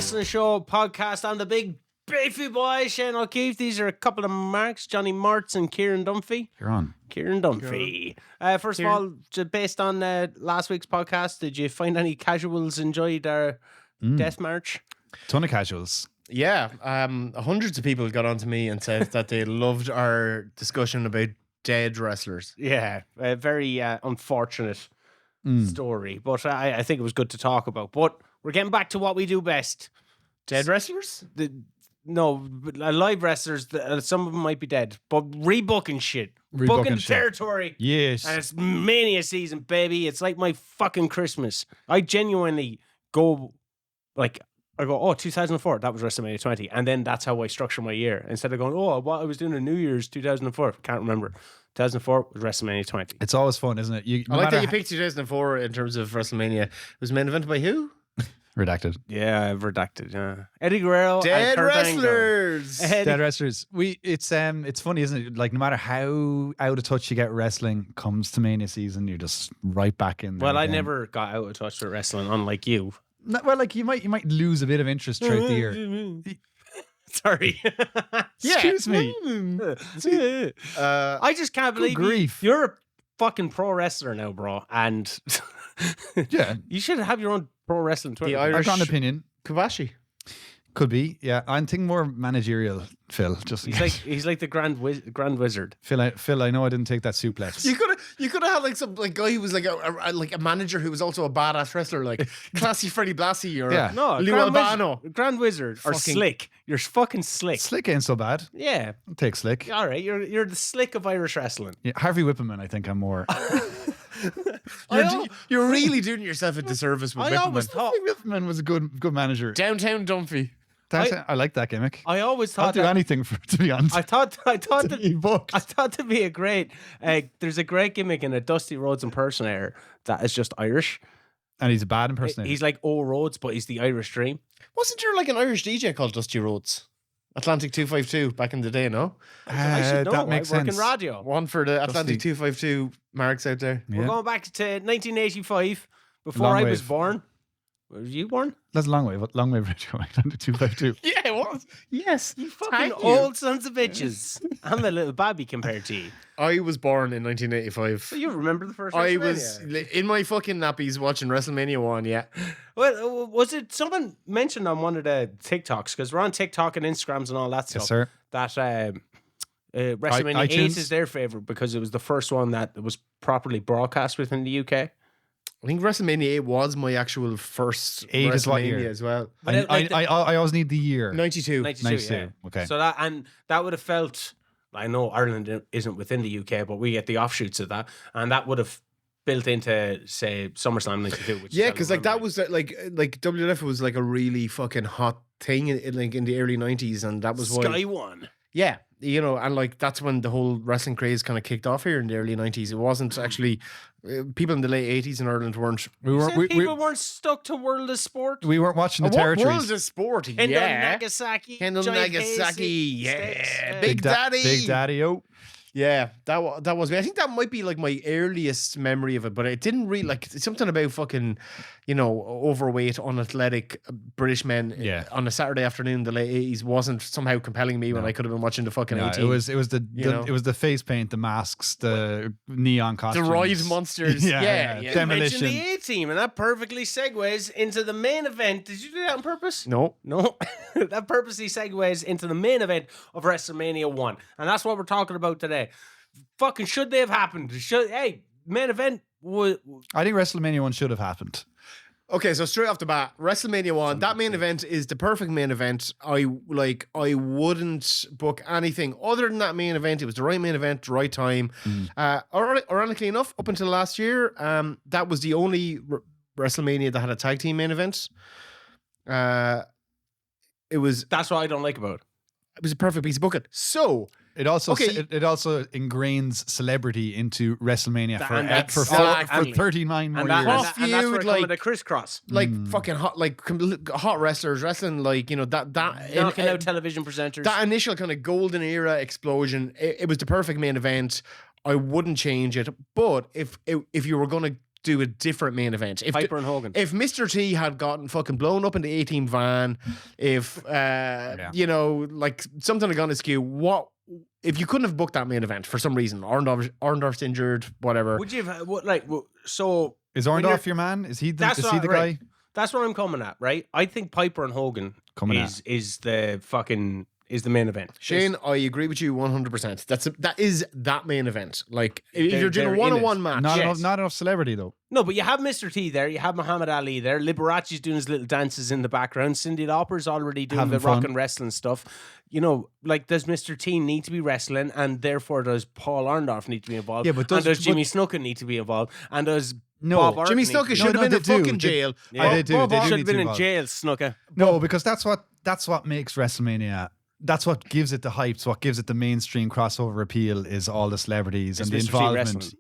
Wrestling Show podcast. I'm the big beefy boy, Shane O'Keefe. These are a couple of marks, Johnny Martz and Ciaran Dunphy. Ciaran Dunphy. First of all, based on last week's podcast, did you find any casuals enjoyed our death march? Ton of casuals. Yeah, hundreds of people got onto me and said that they loved our discussion about dead wrestlers. Yeah, a very unfortunate story, but I think it was good to talk about. But we're getting back to what we do best. Dead wrestlers? Live wrestlers. Some of them might be dead, but rebooking shit. Booking the territory. Yes. And it's Mania season, baby. It's like my fucking Christmas. I genuinely go, I go, 2004, that was WrestleMania 20. And then that's how I structure my year. Instead of going, what I was doing in New Year's 2004. Can't remember. 2004 was WrestleMania 20. It's always fun, isn't it? I like that you picked 2004 in terms of WrestleMania. It was main event by who? Redacted. Yeah, redacted. Yeah. Eddie Guerrero. Dead and Kurt wrestlers. Dead wrestlers. It's funny, isn't it? Like, no matter how out of touch you get wrestling, comes to Mania season, you're just right back in there. Well, again. I never got out of touch with wrestling, unlike you. No, well, like you might lose a bit of interest throughout the year. Sorry. Excuse me. I just can't believe grief. You're a fucking pro wrestler now, bro. And Yeah. you should have your own pro wrestling Twitter. The I've Irish got an opinion. Kobashi. Could be, yeah. I'm thinking more managerial, Phil. Just He's like the grand wizard. Phil, I know I didn't take that suplex. You could have had like some guy who was like a manager who was also a badass wrestler, like classy Freddie Blassie or Lou Albano. Grand wizard or Slick. You're fucking Slick. Slick ain't so bad. Yeah. I'll take Slick. All right, you're the Slick of Irish wrestling. Yeah, Harvey Whippleman, I think I'm more. You're really doing yourself a disservice with I always Whippleman. thought Whippleman was a good manager. Downtown Dunphy. I like that gimmick. I always I'll thought do anything for it, to be honest. I thought to be booked. I thought to be a great. There's a great gimmick in a Dusty Rhodes impersonator that is just Irish. And he's a bad impersonator. He's like O Rhodes, but he's the Irish Dream. Wasn't there like an Irish DJ called Dusty Rhodes? Atlantic 252 back in the day, no? I should know. That makes I work sense. in radio. One for the Atlantic 252 marks out there. We're Yeah. going back to 1985, before Long I wave. was born. Were you born? That's a long way radio. 252. Yeah, it was. Yes. Fucking Thank you. old sons of bitches. I'm a little babby compared to you. I was born in 1985. So you remember the first I WrestleMania? was in my fucking nappies watching WrestleMania 1, yeah. Well, was it someone mentioned on one of the TikToks, because we're on TikTok and Instagrams and all that stuff, Yes, sir. that WrestleMania 8 iTunes. is their favorite because it was the first one that was properly broadcast within the UK. I think WrestleMania 8 was my actual first 8 is what WrestleMania year? as well. But I always need the year. 92. 92, 92, yeah. okay. So that would have felt. I know Ireland isn't within the UK, but we get the offshoots of that, and that would have built into, say, SummerSlam 92. Which Yeah, because like that was like WWF was like a really fucking hot thing in the early 90s, and that was why. Sky One. Yeah, you know, and like that's when the whole wrestling craze kind of kicked off here in the early 90s. It wasn't actually people in the late 80s in Ireland weren't. People weren't stuck to World of Sport. We weren't watching the What territories. world of sport? Kendall Yeah, Nagasaki. Kendall Giant Nagasaki. Casey, Yeah, Sticks, Big Daddy. Big Daddy, oh. Yeah, that was me. I think that might be like my earliest memory of it, but it didn't really like something about fucking, you know, overweight, unathletic British men on a Saturday afternoon in the late 80s wasn't somehow compelling me when I could have been watching the fucking 18. It was the face paint, the masks, the neon costumes, the ride monsters. Yeah. You Demolition. mentioned the A-Team, and that perfectly segues into the main event. Did you do that on purpose? No. That purposely segues into the main event of WrestleMania 1. And that's what we're talking about today. Fucking should they have happened? Main event I think WrestleMania 1 should have happened. Okay, so straight off the bat, WrestleMania 1, that main event is the perfect main event. I wouldn't book anything other than that main event. It was the right main event, the right time. Ironically enough, up until last year, that was the only WrestleMania that had a tag team main event. That's what I don't like about it. It was a perfect piece of booking. So It also Okay. it also ingrains celebrity into WrestleMania for exactly. 39 more And, years. that's where Feud, it like- comes to crisscross. like fucking hot wrestlers wrestling, like, you know, that Knocking out television presenters. that initial kind of golden era explosion. It was the perfect main event. I wouldn't change it. But if you were going to do a different main event. If Piper and Hogan. If Mr. T had gotten fucking blown up in the A-Team van, if you know, like something had gone askew, what if you couldn't have booked that main event for some reason? Orndorff's injured, whatever. Would you have so? Is Orndorff your man? Is he the right. guy? That's what I'm coming at, right? I think Piper and Hogan is the main event. Shane, I agree with you 100%. That is that main event. Like if you're doing a one-on-one match, not enough celebrity though. No, but you have Mr. T there, you have Muhammad Ali there, Liberace's doing his little dances in the background, Cyndi Lauper's already doing Having the fun. rock and wrestling stuff. You know, like does Mr. T need to be wrestling, and therefore does Paul Orndorff need to be involved? Yeah, but does Jimmy Snuka need to be involved? And does No, Bob Orton Jimmy need to Snuka be should have been in they do. fucking jail. Yeah. They do. Bob They do Orton should need have to been in involve. jail, Snuka. No, because that's what makes WrestleMania. That's what gives it the hype. It's what gives it the mainstream crossover appeal is all the celebrities It's and the Mr. T involvement. wrestling.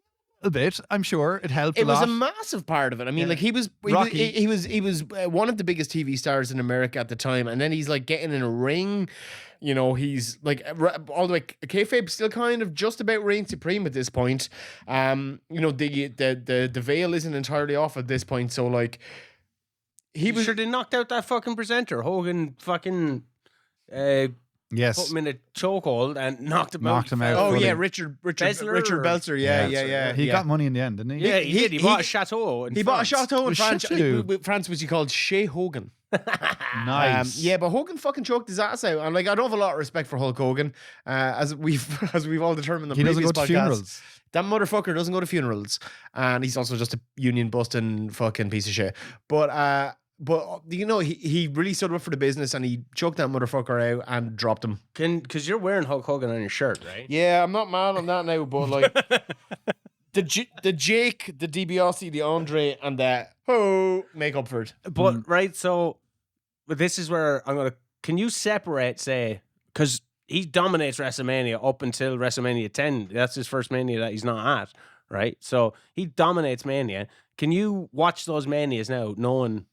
A bit, I'm sure it helped It a was lot. a massive part of it. I mean, Yeah. like he was Rocky. one of the biggest TV stars in America at the time, and then he's like getting in a ring. You know, he's like all the way. Kayfabe still kind of just about reign supreme at this point. You know, the veil isn't entirely off at this point. So like, he was Sure, they knocked out that fucking presenter. Hogan fucking put Yes, him in a chokehold and knocked him out. Oh fully. yeah, Richard Bezler or- Belzer. Yeah. He got money in the end, didn't he? Yeah, he did. He bought a chateau. In He bought a France. chateau in A France, chateau. France, which he called Shea Hogan. Nice. Yeah, but Hogan fucking choked his ass out, and like I don't have a lot of respect for Hulk Hogan, as we've all determined. In the He doesn't previous go to podcast. funerals. That motherfucker doesn't go to funerals, and he's also just a union busting fucking piece of shit. But you know he really stood up for the business, and he choked that motherfucker out and dropped him. Because you're wearing Hulk Hogan on your shirt, right? Yeah, I'm not mad on that now, but like the Jake, the DiBiase, the Andre, and the make up for it. But right, so but this is where I'm gonna. Can you separate, say, because he dominates WrestleMania up until WrestleMania 10. That's his first Mania that he's not at, right? So he dominates Mania. Can you watch those Manias now, knowing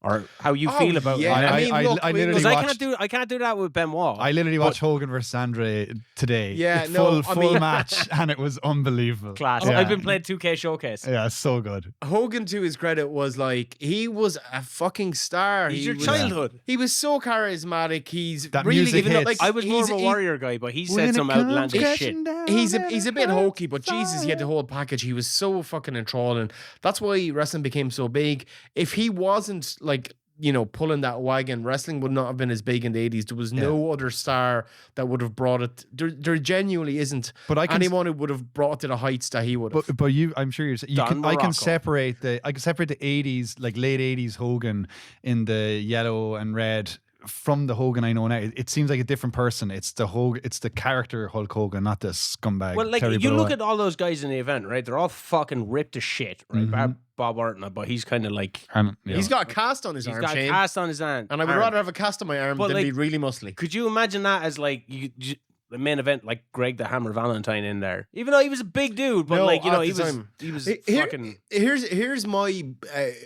or how you feel about yeah. it? I mean, look, I literally Because watched. I can't do that with Benoit. I literally watched Hogan versus Andre today. Yeah, full match, and it was unbelievable. Class. Yeah. I've been playing 2K Showcase. Yeah, so good. Hogan, to his credit, was like he was a fucking star. He's He your was- childhood. He was so charismatic. He's That really music even though, hits. like I was more he's- of a he- warrior guy, but he said some outlandish shit. He's a bit hokey, but Jesus, he had the whole package. He was so fucking enthralling. That's why wrestling became so big. If he wasn't like, you know, pulling that wagon, wrestling would not have been as big in the 80s. There was no other star that would have brought it. There genuinely isn't But I can anyone who would have brought it to the heights that he would have. But I'm sure you Don can. I Morocco. can separate the 80s, like late 80s Hogan in the yellow and red from the Hogan I know now. It seems like a different person. It's the character Hulk Hogan, not the scumbag. Well, like Terry you Bollea. look at all those guys in the event, right? They're all fucking ripped to shit, right? Mhm. Bob Orton, but he's kind of like And, you He's know, got a cast on his he's arm, got a Shane. cast on his hand, And I would arm. rather have a cast on my arm But, than like, be really muscly. Could you imagine that as like the main event, like Greg the Hammer Valentine in there? Even though he was a big dude, but No, like you know, at he the was time. he was Here- fucking. Here's my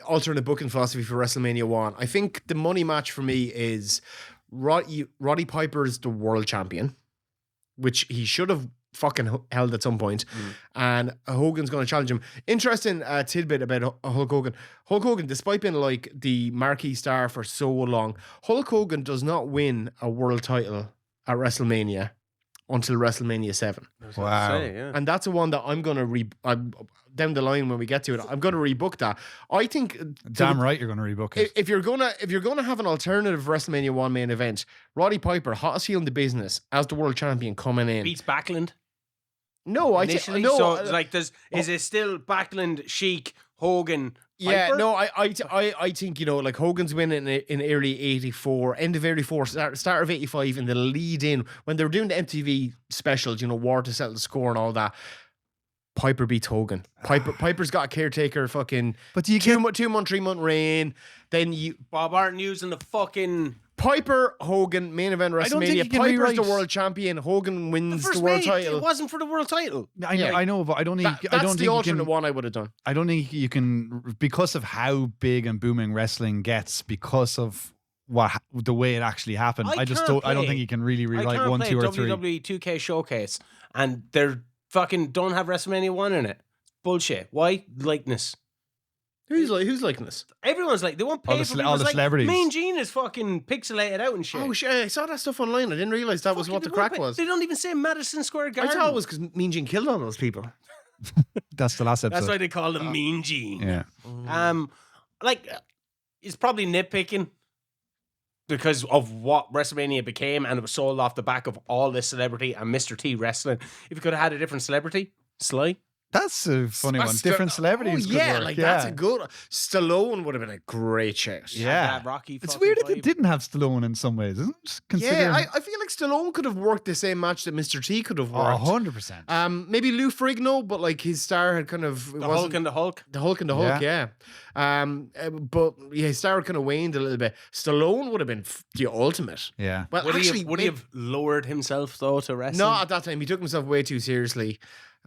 alternate booking philosophy for WrestleMania 1. I think the money match for me is Roddy Piper's the world champion, which he should have fucking held at some point, and Hogan's going to challenge him. Interesting tidbit about Hulk Hogan. Hulk Hogan, despite being like the marquee star for so long, Hulk Hogan does not win a world title at WrestleMania until WrestleMania 7. Wow. Yeah. And that's the one that I'm going to down the line when we get to it. I'm going to rebook that. I think Damn right you're going to rebook it. if you're gonna have an alternative WrestleMania 1 main event, Roddy Piper, hottest heel in the business as the world champion coming in. Beats Backlund No, initially. no. so like, is it still Backlund, Sheik, Hogan? Yeah, Piper? no, I think, you know, like Hogan's winning in early 84, end of 84, start of 85, in the lead in, when they were doing the MTV specials, you know, War to Settle the Score and all that. Piper beats Hogan. Piper's got a caretaker fucking But do you two get month, 3-month reign. Then Bob Orton using the fucking Piper, Hogan, main event don't think you WrestleMania. can Piper's the rewrite- world champion. Hogan wins the first world Mania. title. It wasn't for the world title. I know, but I don't think That's I don't the think you alternate can, one I would have done. I don't think you can, because of how big and booming wrestling gets, because of the way it actually happened. I just can't don't. I don't play- think you can really I rewrite can't 1, play 2, or 3. WWE 2K Showcase and they're fucking don't have WrestleMania 1 in it. Bullshit. Why? Likeness. Who's liking this? Everyone's like, they won't pay for all the celebrities. Mean Gene is fucking pixelated out and shit. Oh shit! I saw that stuff online. I didn't realize that was what the crack was. They don't even say Madison Square I Garden. thought it was because Mean Gene killed all those people. That's the last episode. That's why they call him Mean Gene. Yeah. It's probably nitpicking because of what WrestleMania became, and it was sold off the back of all this celebrity and Mr. T wrestling. If you could have had a different celebrity, Sly. That's a funny one. Different celebrities. Oh, yeah, that's a good. Stallone would have been a great shout. Yeah, Rocky. It's weird that they didn't have Stallone in some ways, isn't it? Yeah, I feel like Stallone could have worked the same match that Mr. T could have worked. 100%. Maybe Lou Ferrigno, but like his star had kind of the Hulk and the Hulk. The Hulk and the Hulk, yeah. But yeah, his star kind of waned a little bit. Stallone would have been the ultimate. Yeah. Well, would actually, he have lowered himself though to wrestling? Not at that time. He took himself way too seriously.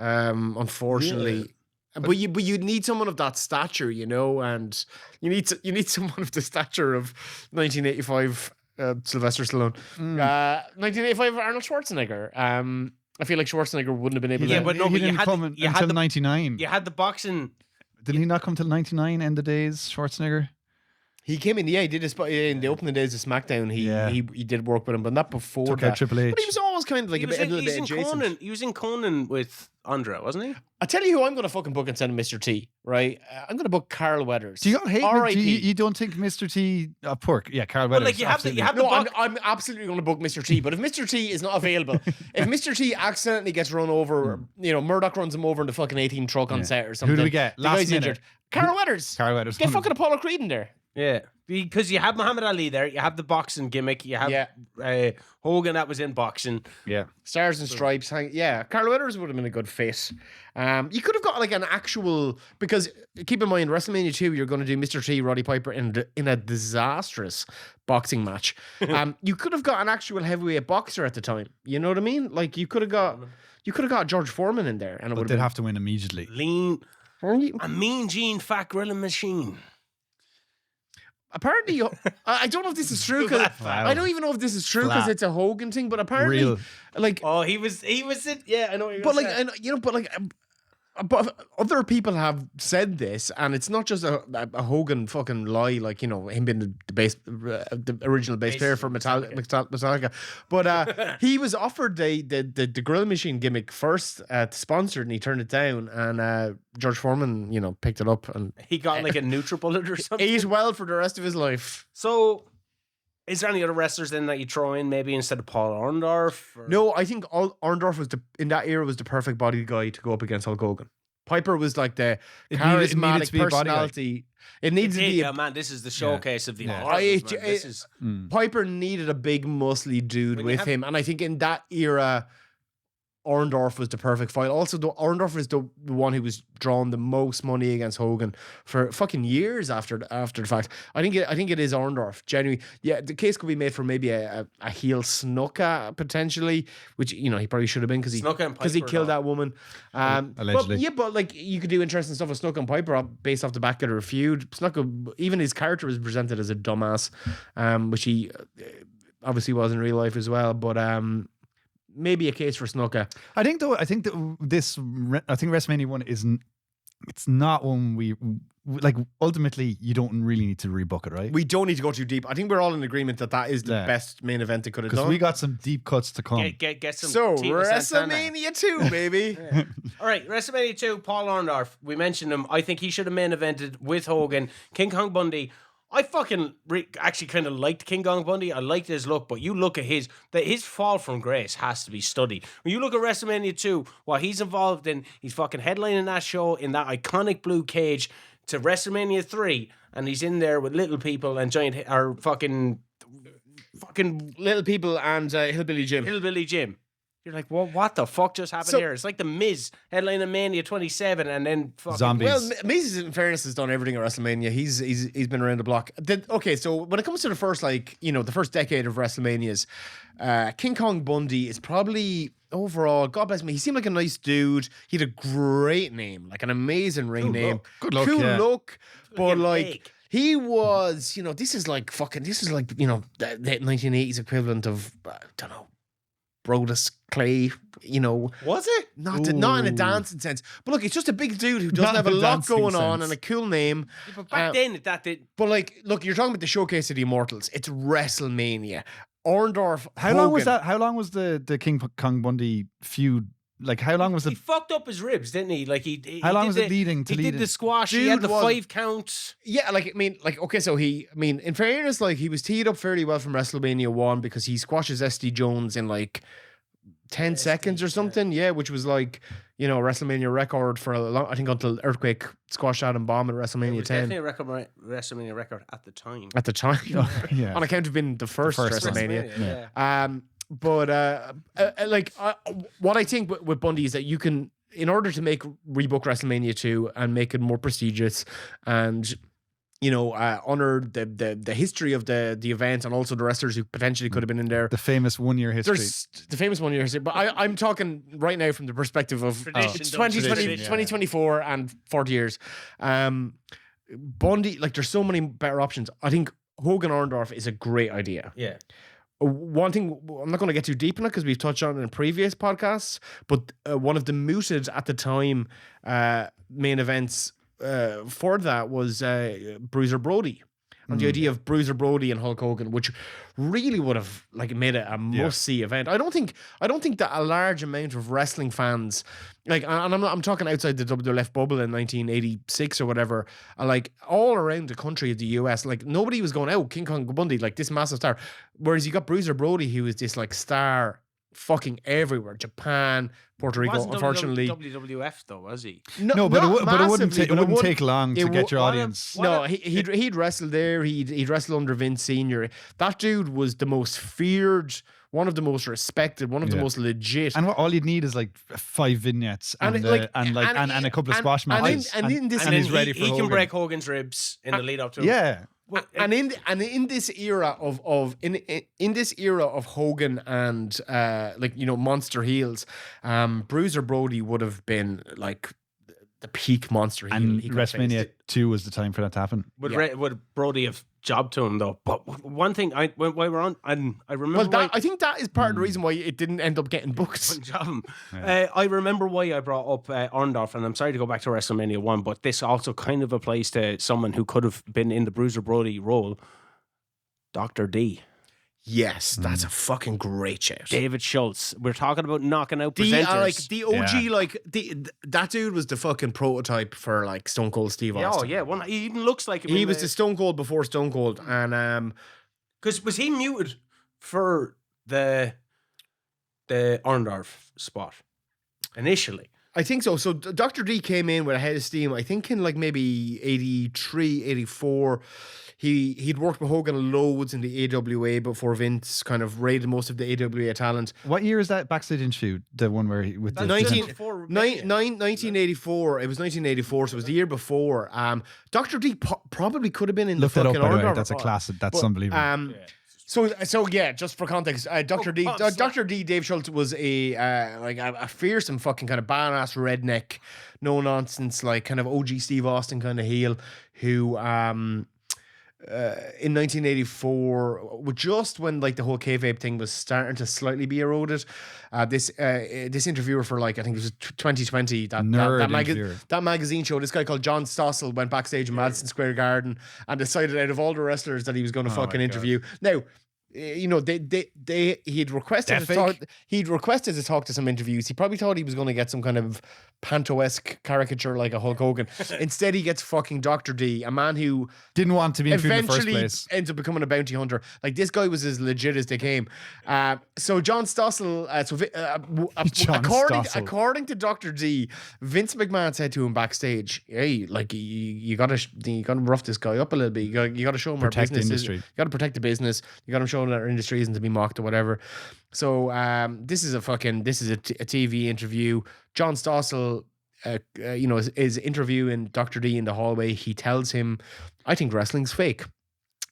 Unfortunately. Yeah. But you need someone of that stature, you know, and you need someone of the stature of 1985 Sylvester Stallone, 1985 Arnold Schwarzenegger. I feel like Schwarzenegger wouldn't have been able. Yeah, but no, he didn't come until 99. You had the boxing. Did he not come till 99? End of days, Schwarzenegger. He came in, he did in the opening days of SmackDown. He did work with him, but not before Took that. out Triple H. But he was always kind of like a little bit adjacent. Conan. He was in Conan with Andre, wasn't he? I tell you who I'm going to fucking book and send Mr. T. Right, I'm going to book Carl Weathers. Do you hate? You don't think Mr. T? Pork? Yeah, Carl Weathers. Like you have the. I'm absolutely going to book Mr. T. But if Mr. T is not available, if Mr. T accidentally gets run over, you know, Murdoch runs him over in the fucking 18 truck on set or something. Who do we get? The guy's injured. Carl Weathers. Carl Weathers. Get fucking Apollo Creed in there. Yeah. Because you have Muhammad Ali there, you have the boxing gimmick, you have Hogan that was in boxing. Yeah. Stars and Stripes. Carl Weathers would have been a good fit. You could have got like an actual, because keep in mind, WrestleMania 2, you're going to do Mr. T, Roddy Piper in a disastrous boxing match. You could have got an actual heavyweight boxer at the time. You know what I mean? Like you could have got George Foreman in there, and it would have to win immediately. A Mean Gene fat grilling machine. Apparently, I don't know if this is true because I don't even know if this is true because it's a Hogan thing. But apparently, like, he was it. Yeah, I know. What you're but like, say. but other people have said this, and it's not just a Hogan fucking lie, like, you know, him being the original bass player for Metallica. But he was offered the grill machine gimmick first sponsored, and he turned it down. And George Foreman, you know, picked it up, and he got like a NutriBullet or something. Ate well for the rest of his life. So, is there any other wrestlers then that you throw in maybe instead of Paul Orndorff? Or? No, I think Orndorff was in that era was the perfect body guy to go up against Hulk Hogan. Piper was like the charismatic personality. It needs to be. Man, this is the showcase of the. Piper needed a big muscly dude with him, and I think in that era, Orndorff was the perfect fight. Also, Orndorff is the one who was drawing the most money against Hogan for fucking years after the fact. I think it is Orndorff. Genuinely, yeah. The case could be made for maybe a heel Snuka potentially, which, you know, he probably should have been because he killed that woman. Allegedly, but like you could do interesting stuff with Snuka and Piper based off the back of their feud. Snuka, even his character was presented as a dumbass, which he obviously was in real life as well. But maybe a case for Snuka. I think WrestleMania 1 isn't. It's not one we like. Ultimately, you don't really need to rebook it, right? We don't need to go too deep. I think we're all in agreement that is the best main event they could have done. Because we got some deep cuts to come. Get some. So WrestleMania 2, baby. All right, WrestleMania 2. Paul Orndorff. We mentioned him. I think he should have main evented with Hogan. King Kong Bundy. I fucking actually kind of liked King Kong Bundy. I liked his look, but you look at his fall from grace has to be studied. When you look at WrestleMania 2, what he's involved in, he's fucking headlining that show in that iconic blue cage, to WrestleMania 3, and he's in there with little people and fucking little people and Hillbilly Jim. You're like, well, what the fuck just happened here? It's like the Miz headlining Mania 27 and then fucking zombies. Well, Miz, in fairness, has done everything at WrestleMania. He's been around the block. Okay, so when it comes to the first, like, you know, the first decade of WrestleManias, King Kong Bundy is probably overall, God bless me, he seemed like a nice dude. He had a great name, like an amazing ring name. Good look. Cool look, but like. Fake. He was, you know, this is like, you know, the 1980s equivalent of, I don't know, Brodus Clay, Was it? not in a dancing sense. But look, it's just a big dude who doesn't Not have a in a lot dancing going on sense. and a cool name. Yeah, but back then, that did. But like, look, you're talking about the showcase of the Immortals. It's WrestleMania. Orndorff. How long was Hogan. that? How long was the King Kong Bundy feud? Like, how long was He the? fucked up his ribs, didn't he? Like he How long did was it leading to He did leading? the squash. he Dude had the was- 5 count. Yeah, okay, so in fairness, like, he was teed up fairly well from WrestleMania 1 because he squashes SD Jones in like 10 seconds or something. Yeah, which was like, WrestleMania record for a long, I think, until Earthquake squashed Adam Bomb at It WrestleMania was 10 definitely a WrestleMania record at the time. at the time. Yeah. On account of being the first first one. WrestleMania. Yeah. What I think with Bundy is that you can, in order to make rebook WrestleMania 2 and make it more prestigious and honor the history of the event and also the wrestlers who potentially could have been in there. The famous 1 year history. There's the famous 1 year history, but I'm talking right now from the perspective of Tradition, it's don't 2020, tradition, yeah. 2024 and 40 years. Bundy, like, there's so many better options. I think Hogan Orndorff is a great idea. Yeah. One thing, I'm not going to get too deep in it because we've touched on it in previous podcasts, but one of the mooted at the time main events for that was Bruiser Brody. And the idea of Bruiser Brody and Hulk Hogan, which really would have like made it a must-see event. I don't think that a large amount of wrestling fans, like, and I'm talking outside the WWF bubble in 1986 or whatever, like all around the country of the US, like nobody was going, oh, King Kong Bundy, like this massive star. Whereas you got Bruiser Brody, who was this like star fucking everywhere, Japan, Puerto Rico. Wasn't Unfortunately, WWF though, was he? No, but not it wouldn't massively, take. It but wouldn't take long to it get your would- audience. No, he'd wrestled there. He'd wrestled under Vince Senior. That dude was the most feared, one of the most respected, one of the Yeah. most legit. And all you'd need is like 5 vignettes and a couple of squash matches, and in this, and he's ready for he can Hogan. break Hogan's ribs in the lead up to it. Yeah, and in this era of this era of Hogan and monster heels, Bruiser Brody would have been like the peak monster heel. and he could have WrestleMania faced. 2 was the time for that to happen. Would Brody have jobbed to him though? But one thing, while we're on, and I remember Well, I think that is part of the reason why it didn't end up getting booked. wouldn't job him. I remember why I brought up Orndorff, and I'm sorry to go back to WrestleMania 1, but this also kind of applies to someone who could have been in the Bruiser Brody role, Dr. D. Yes, that's a fucking great shout. David Schultz. We're talking about knocking out The presenters. the OG, Yeah. like that dude was the fucking prototype for like Stone Cold Steve Yeah, Austin. oh yeah, one. He even looks like him. He was the Stone Cold before Stone Cold, and because was he muted for the Orndorff spot initially? I think so. So Dr. D came in with a head of steam. I think in like maybe 83, 84. He'd worked with Hogan loads in the AWA before Vince kind of raided most of the AWA talent. What year is that backstage interview? The one where he with the 1984. It was 1984, so it was the year before. Dr. D probably could have been in Look the that up, fucking by the way. Orndorff. That's a classic. That's But, unbelievable. So yeah, just for context, Dr. D, Dr. D, Dave Schultz was a fearsome fucking kind of badass redneck, no nonsense, like kind of OG Steve Austin kind of heel who in 1984, just when like the whole kayfabe thing was starting to slightly be eroded, this interviewer for like I think it was 2020 Interviewer. that magazine show, this guy called John Stossel went backstage in Madison Square Garden and decided out of all the wrestlers that he was going to fucking interview. Now, he'd requested to talk to some interviews. He probably thought he was going to get some kind of Panto-esque caricature like a Hulk Hogan. Instead, he gets fucking Dr. D, a man who Didn't want to be interviewed in the first eventually place. ends up becoming a bounty hunter. Like, this guy was as legit as they came. So John Stossel, John Stossel. according to Dr. D, Vince McMahon said to him backstage, "Hey, like you gotta rough this guy up a little bit. You gotta show him our Protect the business. industry. You gotta protect the business. You gotta show him that our industry isn't to be mocked or whatever." So this is a TV interview. John Stossel, is interviewing Dr. D in the hallway. He tells him, "I think wrestling's fake."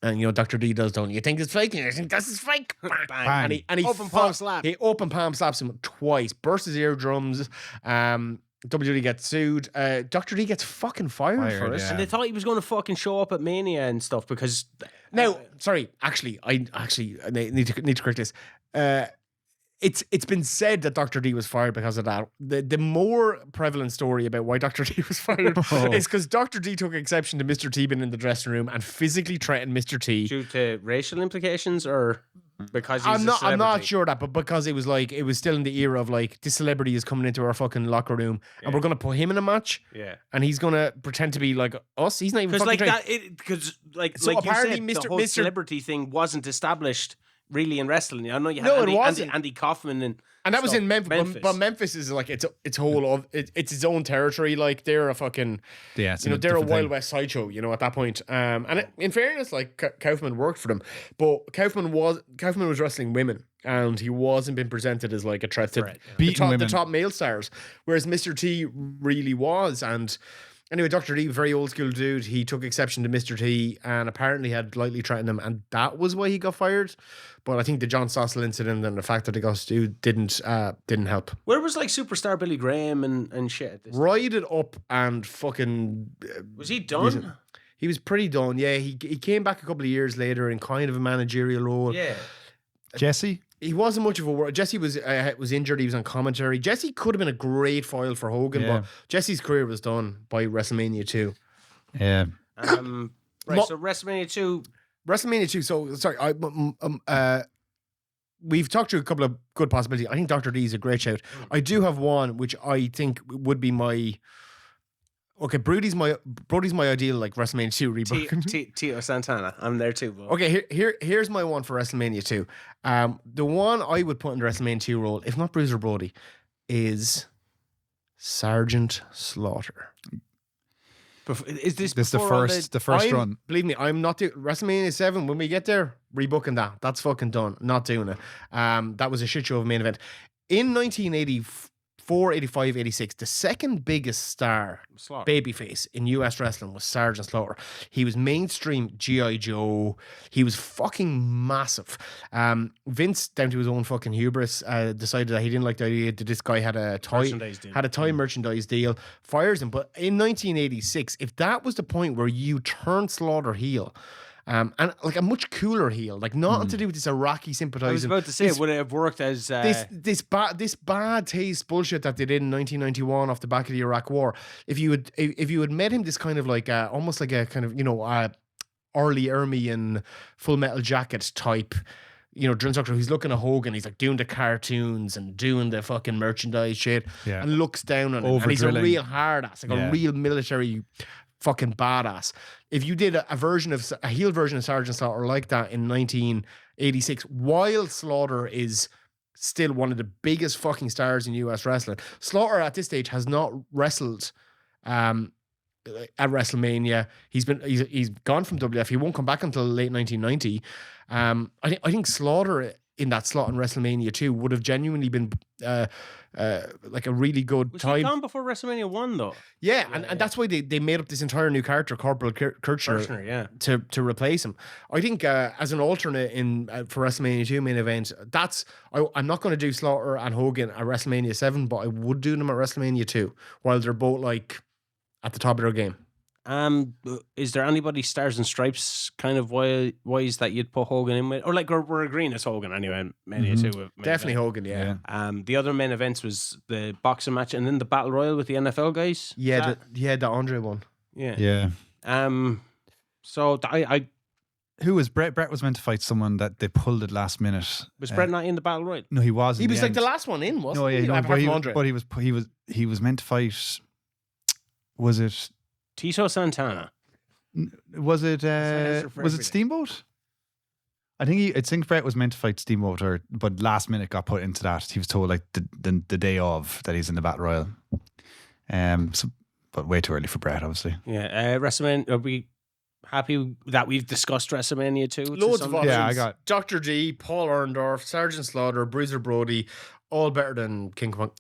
And Dr. D does, "Don't you think it's fake? I think this is fake." Bang. And he Open palm slap. He open palm slaps him twice, bursts his eardrums. WWE gets sued. Dr. D gets fucking fired for it. yeah. And they thought he was going to fucking show up at Mania and stuff because Now, sorry, actually, I need to correct this. it's been said that Dr. D was fired because of that. The more prevalent story about why Dr. D was fired is because Dr. D took exception to Mr. T being in the dressing room and physically threatened Mr. T. Due to racial implications or because he's a I'm not celebrity? sure that, but because it was still in the era of like, this celebrity is coming into our fucking locker room and we're gonna put him in a match. Yeah. And he's gonna pretend to be like us. He's not even Because fucking like trained. that, because like So like you apparently said, the whole celebrity thing wasn't established really in wrestling. I know you had No, it wasn't. Andy Kaufman And that was stuff. in Memphis. But Memphis is like it's its own territory. Like they're a fucking they're a Wild West sideshow. At that point. In fairness, like Kaufman worked for them, but Kaufman was wrestling women, and he wasn't being presented as like a threat to the top male stars, whereas Mr. T really was. And anyway, Dr. D, very old school dude, he took exception to Mr. T and apparently had lightly threatened him, and that was why he got fired. But I think the John Stossel incident and the fact that he got sued didn't help. Where was like superstar Billy Graham and shit at this time? Rided up and fucking... Was he done? He was pretty done, yeah. He came back a couple of years later in kind of a managerial role. Yeah. Jesse? He wasn't much of a work. Jesse was injured. He was on commentary. Jesse could have been a great foil for Hogan, but Jesse's career was done by WrestleMania 2. Yeah. Right, so WrestleMania 2... WrestleMania 2, so sorry, we've talked through a couple of good possibilities. I think Dr. D is a great shout. I do have one which I think would be my Brody's my ideal like WrestleMania 2 rebooking. Tito Santana. I'm there too, bro. Okay, here's my one for WrestleMania 2. The one I would put in the WrestleMania 2 role, if not Bruiser Brody, is Sergeant Slaughter. Is this the first run? Believe me, I'm not doing WrestleMania 7. When we get there, rebooking that. That's fucking done. Not doing it. That was a shit show of a main event. In 1984, 85, 86, the second biggest star, babyface in US wrestling was Sergeant Slaughter. He was mainstream G.I. Joe. He was fucking massive. Vince, down to his own fucking hubris, decided that he didn't like the idea that this guy had a toy merchandise deal, fires him. But in 1986, if that was the point where you turned Slaughter heel, and like a much cooler heel, like nothing to do with this Iraqi sympathizing. I was about to say, would it have worked as this bad taste bullshit that they did in 1991 off the back of the Iraq War? If you had met him, this kind of like almost like a kind of Arlie Ermey and Full Metal Jacket type. Drill instructor who's looking at Hogan, he's like doing the cartoons and doing the fucking merchandise shit, and looks down on him, and he's a real hard ass, like a real military fucking badass. If you did a heel version of Sergeant Slaughter like that in 1986, while Slaughter is still one of the biggest fucking stars in US wrestling, Slaughter at this stage has not wrestled at WrestleMania. He's gone from WF. He won't come back until late 1990. I think Slaughter in that slot in WrestleMania 2 would have genuinely been like a really good time. Was he gone before WrestleMania 1 though? Yeah, and that's why they made up this entire new character, Corporal Kirchner, to replace him. I think as an alternate for WrestleMania 2 main event, I'm not going to do Slaughter and Hogan at WrestleMania 7, but I would do them at WrestleMania 2 while they're both like at the top of their game. Is there anybody Stars and Stripes kind of wise that you'd put Hogan in with? Or like we're agreeing it's Hogan anyway, Mania 2. Definitely Hogan, yeah. The other main events was the boxing match and then the Battle Royal with the NFL guys. Yeah, the Andre one. Yeah. So I who was Bret? Bret was meant to fight someone that they pulled it last minute. Was Bret not in the Battle Royal? No, he was. He was like the last one in, wasn't he? He was meant to fight. Was it Tito Santana? Was it Steamboat? I think Bret was meant to fight Steamboat, but last minute got put into that. He was told like the day of that he's in the Battle Royal. But way too early for Bret, obviously. Yeah, WrestleMania. Are we happy that we've discussed WrestleMania 2? Loads of options. Yeah, I got Dr. D, Paul Orndorff, Sergeant Slaughter, Bruiser Brody, all better than King Kong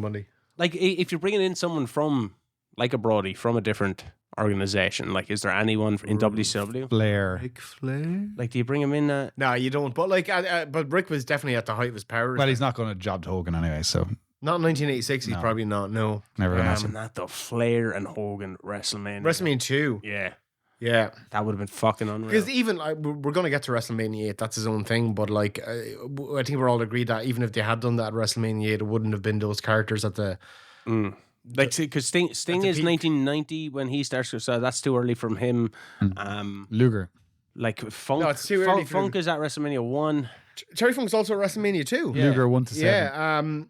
Bundy. Like if you're bringing in someone from like a Brody from a different organization, like is there anyone in WCW? Ric Flair. Like, do you bring him in? No, you don't. But like, but Rick was definitely at the height of his powers. Well, he's not going to job Hogan anyway, so not in 1986. He's probably not. No, never gonna happen. That though, Flair and Hogan WrestleMania. WrestleMania 2. Yeah. Yeah. That would have been fucking unreal. Because even we're going to get to WrestleMania 8, that's his own thing. But like, I think we're all agreed that even if they had done that at WrestleMania 8, it wouldn't have been those characters at the. Like, because Sting is peak. 1990 when he starts, so that's too early from him. Luger. Like Funk, No, it's too early for Funk is at WrestleMania 1. Terry Funk's also at WrestleMania 2. Yeah. Luger 1 to 7.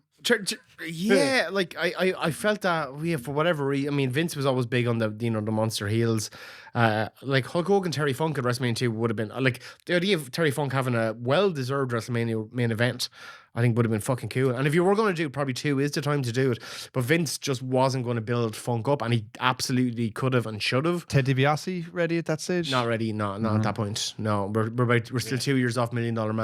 Yeah. Like I felt that for whatever reason. I mean, Vince was always big on the the monster heels. Like Hulk Hogan, Terry Funk at WrestleMania 2 would have been like the idea of Terry Funk having a well-deserved WrestleMania main event. I think would have been fucking cool. And if you were going to do it, probably 2 is the time to do it. But Vince just wasn't going to build Funk up, and he absolutely could have and should have. Ted DiBiase ready at that stage? Not ready. Not at that point. No, we're still 2 years off $1 Million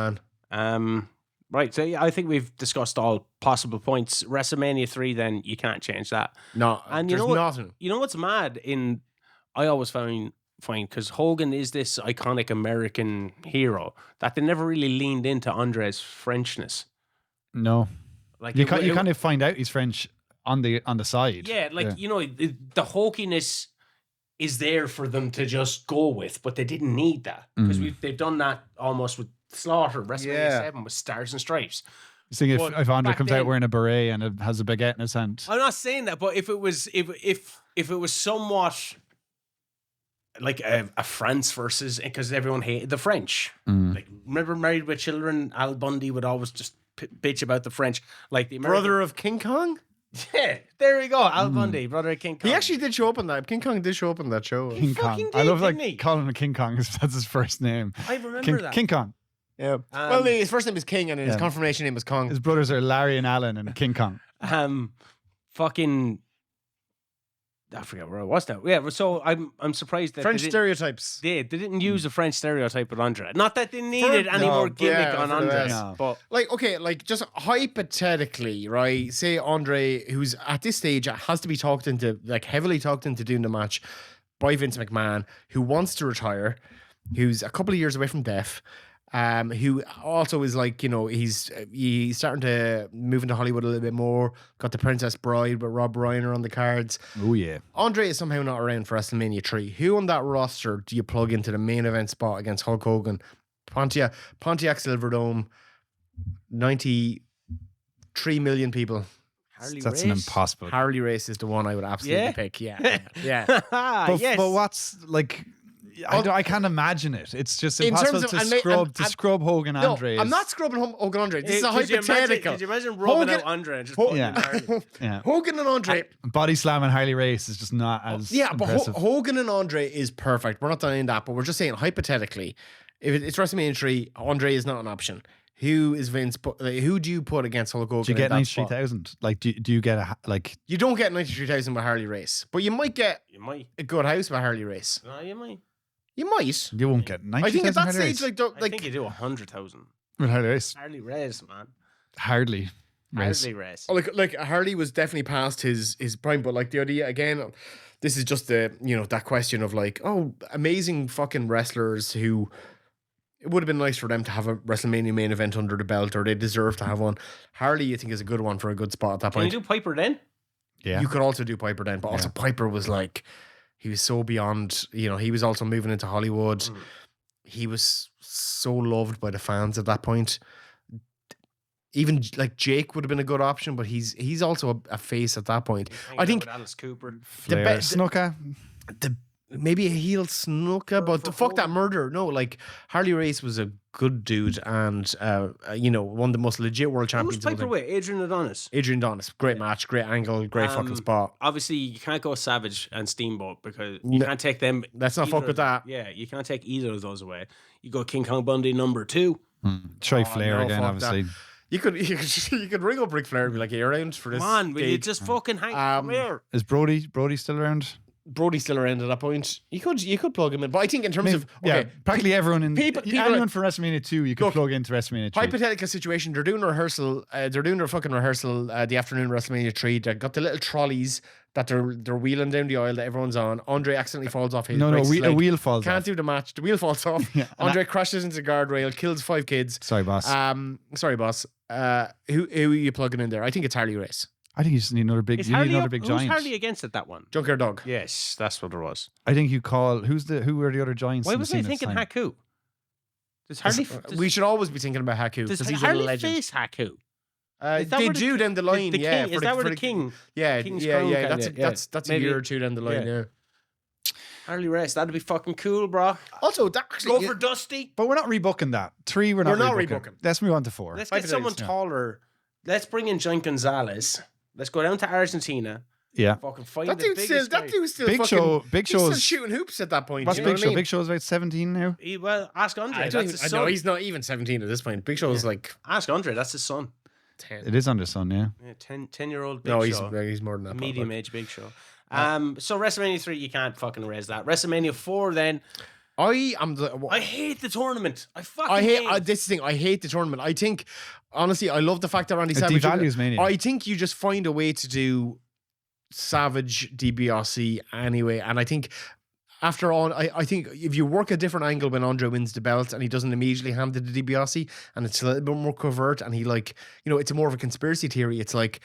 Man. Right, so yeah, I think we've discussed all possible points. WrestleMania 3, then you can't change that. No, And there's you know nothing. You know what's mad? I always find because Hogan is this iconic American hero that they never really leaned into Andre's Frenchness. No. Like You kind of find out he's French on the side. Yeah, like you know, the hokiness is there for them to just go with, but they didn't need that because they've done that almost with Slaughter, WrestleMania 7 with Stars and Stripes. You think if Andre back comes then- out wearing a beret and it has a baguette in his hand. I'm not saying that, but if it was if it was somewhat like a France versus, because everyone hated the French. Like, remember Married with Children? Al Bundy would always just bitch about the French, like the American. Brother of King Kong? Yeah, there we go. Al Bundy, brother of King Kong. He actually did show up in that. King Kong did show up in that show. King Kong. fucking I did, love didn't he? like calling him King Kong. That's his first name. I remember that. King Kong. Yeah. Well, his first name is King, and his confirmation name was Kong. His brothers are Larry and Alan and King Kong. Fucking. I forget where I was now. Yeah, so I'm surprised that French they stereotypes. didn't use a French stereotype with Andre. Not that they needed any no, more gimmick yeah, on for the Andre, best. No. but Like, okay, like just hypothetically, right? Say Andre, who's at this stage has to be talked into, like heavily talked into doing the match by Vince McMahon, who wants to retire, who's a couple of years away from death, who also is like, you know, he's starting to move into Hollywood a little bit more. Got the Princess Bride with Rob Reiner on the cards. Oh yeah. Andre is somehow not around for WrestleMania 3. Who on that roster do you plug into the main event spot against Hulk Hogan? Pontiac Silverdome, 93 million people. Harley That's Race. an impossible. Harley Race is the one I would absolutely Yeah? pick. Yeah. Yeah. But, yes. but what's like? I can't imagine it. It's just In impossible terms to of- and- scrub Hogan No, Andre. I'm not scrubbing Hogan Andre. This is a Could you imagine- hypothetical. Could you imagine rubbing Hogan- out Andre and just Ho- putting Yeah. in Harley? Yeah. Hogan and Andre. Body slam and Harley Race is just not as Yeah, but impressive. Hogan and Andre is perfect. We're not denying that, but we're just saying hypothetically, if it's WrestleMania 3, Andre is not an option. Who is Vince? Who do you put against Hulk Hogan? do you get in that spot? 93,000? Like, do you get like? You don't get 93,000 with Harley Race, but you might get You might. a good house with Harley Race. No, you might. You might. You won't get 90,000. I think at that Harley stage, Race. like, I think you do 100,000. With Harley Race, Harley Race, man. hardly. Race. Harley Race. oh, like Harley was definitely past his prime, but like the idea again, this is just that question of like, oh, amazing fucking wrestlers who. It would have been nice for them to have a WrestleMania main event under the belt, or they deserve to have one. Harley, I think, is a good one for a good spot at that Can you point. do Piper then? Yeah. You could also do Piper then, but also Piper was like, he was so beyond, he was also moving into Hollywood. He was so loved by the fans at that point. Even like Jake would have been a good option, but he's also a face at that point. I think with Alice Cooper. Flair. the- Snooker. maybe a heel Snuka, but fuck that murder. No, like Harley Race was a good dude and one of the most legit world Who's champions. of all Piper time. with? Adrian Adonis. Adrian Adonis, great match, great angle, great fucking spot. Obviously, you can't go Savage and Steamboat because you can't take them. Let's not either fuck of with them. that. Yeah, you can't take either of those away. You go King Kong Bundy number 2. Try Oh, Flair no, again, fuck that. obviously. You could ring up Ric Flair and be like, "Hey, you're around for this." Come on, will you gig?" just fucking hang come here? Is Brody still around? Brody's still around at that point. You could plug him in, but I think in terms of Yeah, okay, practically everyone in people anyone from WrestleMania 2 you could Look, plug into WrestleMania 3. hypothetical situation. They're doing a rehearsal. They're doing their fucking rehearsal the afternoon of WrestleMania 3. They got the little trolleys that they're wheeling down the aisle that everyone's on. Andre accidentally falls off his. No, breaks his a leg. wheel falls Can't off. do the match. The wheel falls off. Yeah, and Andre crashes into the guardrail, kills 5 kids. Sorry, boss. Sorry, boss. Who are you plugging in there? I think it's Harley Race. I think you just need another big. Is You need Harley another up? big Who's giant. Harley against at that one? Junkyard Dog. Yes, that's what it was. I think you call who were the other giants? Why in the was I scene at the thinking time? Haku? Does Harley? We should always be thinking about Haku Does because he's a Harley legend. face Haku? They Is that where the do ki- down the line, the yeah. king, is that where the king? Yeah, King's yeah, Crown yeah. kinda, That's a maybe. year or two down the line, yeah. Harley race. That'd be fucking cool, bro. Also, that actually, Go for Dusty. But we're not rebooking that. 3, we're not rebooking. rebooking. Let's move on to 4. Let's Five get to someone six, yeah. taller. Let's bring in Giant Gonzalez. Let's go down to Argentina. Yeah. Fucking find that the dude's biggest still, guy. that dude's still Big fucking, Show. Big he's still Show's. shooting hoops at that point. What's you know Big what Show? I mean? Big Show's about 17 now. Well, ask Andre. I That's his know son. he's not even 17 at this point. Big Show's like Ask Andre. That's his son. 10. It is under Sun, yeah. Yeah, 10-year-old Big No, Show. he's more than that. Medium age Big Show. So WrestleMania 3, you can't fucking raise that. WrestleMania 4, then I hate the tournament. I fucking I hate hate this thing. I hate the tournament. I think honestly, I love the fact that Randy It Savage. devalues Mania. I think you just find a way to do Savage DiBiase anyway, and I think. After all, I think if you work a different angle when Andre wins the belt and he doesn't immediately hand it to DiBiase and it's a little bit more covert and he it's more of a conspiracy theory. It's like,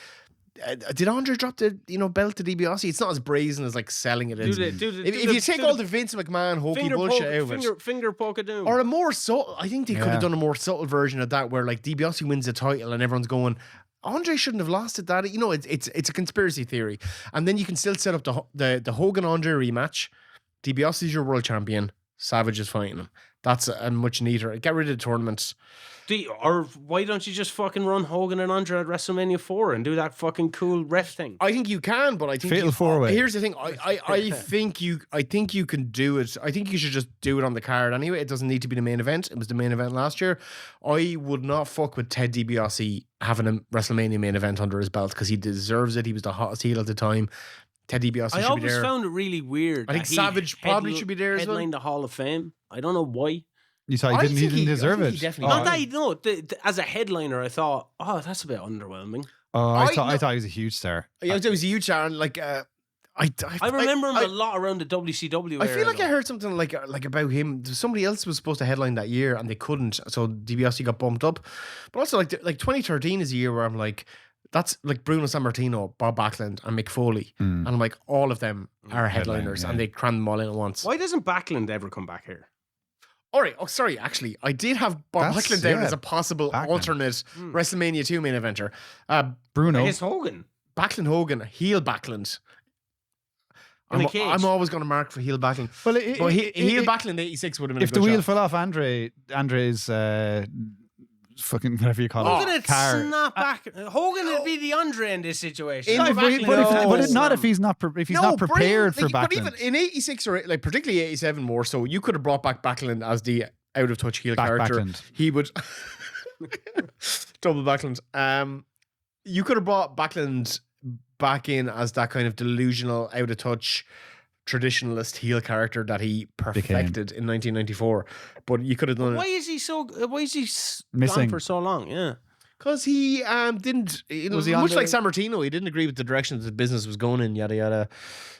did Andre drop the belt to DiBiase? It's not as brazen as like selling it. If you take all the Vince McMahon hokey bullshit out of it, finger poke of doom. or a more subtle, I think they could have done a more subtle version of that where like DiBiase wins the title and everyone's going, Andre shouldn't have lost it. That it's a conspiracy theory, and then you can still set up the Hogan Andre rematch. DiBiase is your world champion. Savage is fighting him. That's a much neater. Get rid of the tournaments. Or why don't you just fucking run Hogan and Andre at WrestleMania 4 and do that fucking cool ref thing? I think you can, but I think Fatal four-way. Here's the thing. I think you can do it. I think you should just do it on the card anyway. It doesn't need to be the main event. It was the main event last year. I would not fuck with Ted DiBiase having a WrestleMania main event under his belt because he deserves it. He was the hottest heel at the time. Ted DiBiase should be there. I always found it really weird. I think that he Savage probably should be there as well. Headline the Hall of Fame. I don't know why. You thought he didn't deserve it? Not that as a headliner, I thought, oh, that's a bit underwhelming. Oh, I thought he was a huge star. Yeah, it was a huge Ciaran. Like, I remember him a lot around the WCW. I feel like I heard something like about him. Somebody else was supposed to headline that year and they couldn't, so DiBiase got bumped up. But also, like 2013 is a year where I'm like, that's like Bruno Sammartino, Bob Backlund, and Mick Foley, and I'm like, all of them are headliners, and they cram them all in at once. Why doesn't Backlund ever come back here? All right. Oh, sorry. Actually, I did have Bob Backlund down as a possible alternate WrestleMania 2 main eventer. Bruno. It's Hogan. Backlund Hogan, heel Backlund. In a cage. I'm always going to mark for heel Backlund. Well, heel Backlund 86 would have been if a good the wheel shot. fell off Andre's fucking whatever you call Hogan it would car. snap back. Hogan would be the Andre in this situation. In the Backlund- But not if he's not prepared for But Backlund. even in 86 or like particularly 87 more so, you could have brought back Backlund as the out of touch heel character. Backlund. He would double Backlund. You could have brought Backlund back in as that kind of delusional, out of touch traditionalist heel character that he perfected in 1994. But you could have done Why it is he Missing gone for so long? Yeah. because he didn't. Was he on much the- like Sammartino, he didn't agree with the direction that the business was going in. Yada yada.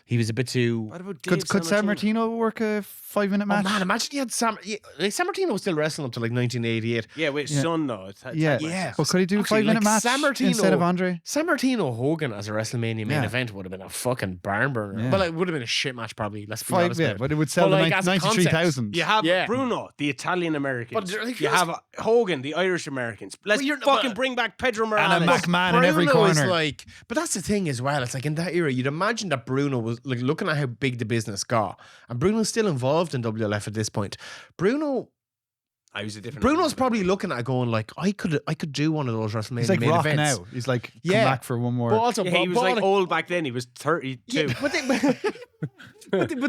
He was a bit too. What about Dave Could San Martino work a 5-minute Oh match? man, imagine he had Sammartino was still wrestling up to like 1988. Yeah, with his son though. Yeah. Well, could he do a Actually, 5-minute like match Sammartino- instead of Andre? Sammartino Hogan as a WrestleMania main Yeah. event would have been a fucking barn burner. Yeah. Well, it would have been a shit match probably. Let's be honest. about it. But it would sell But, the like, as a concept, 93,000. You have Yeah. Bruno, the Italian Americans. But, like, you have Hogan, the Irish Americans. Let's fucking bring back Pedro Morales. And a McMahon in every Bruno is corner. like, but that's the thing as well. It's like in that era, you'd imagine that Bruno was like looking at how big the business got, and Bruno's still involved in WLF at this point. Bruno's probably looking at it going like, I could do one of those WrestleMania He's like main Rock events. now. He's like, come Yeah. back for one more. But also, Yeah, he was like old back then. He was 32. Yeah, but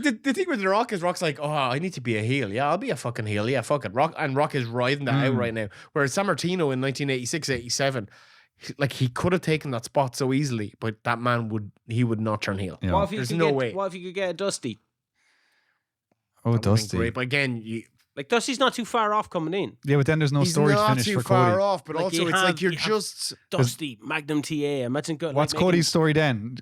the thing with The Rock is Rock's like, oh, I need to be a heel. Yeah, I'll be a fucking heel. Yeah, fuck it. Rock is riding that out right now. Whereas Sammartino in 1986, 87, like he could have taken that spot so easily, but that man would not turn heel. Yeah. What if you There's could no get, way. What if you could get a Dusty? Oh, That would've been Dusty. great. But again, Like Dusty's not too far off coming in. Yeah, but then there's no he's story to not finish too for far Cody. off. But Like, also, you it's have- like you're you have- just Dusty, Magnum TA. Imagine good. What's like Cody's story then?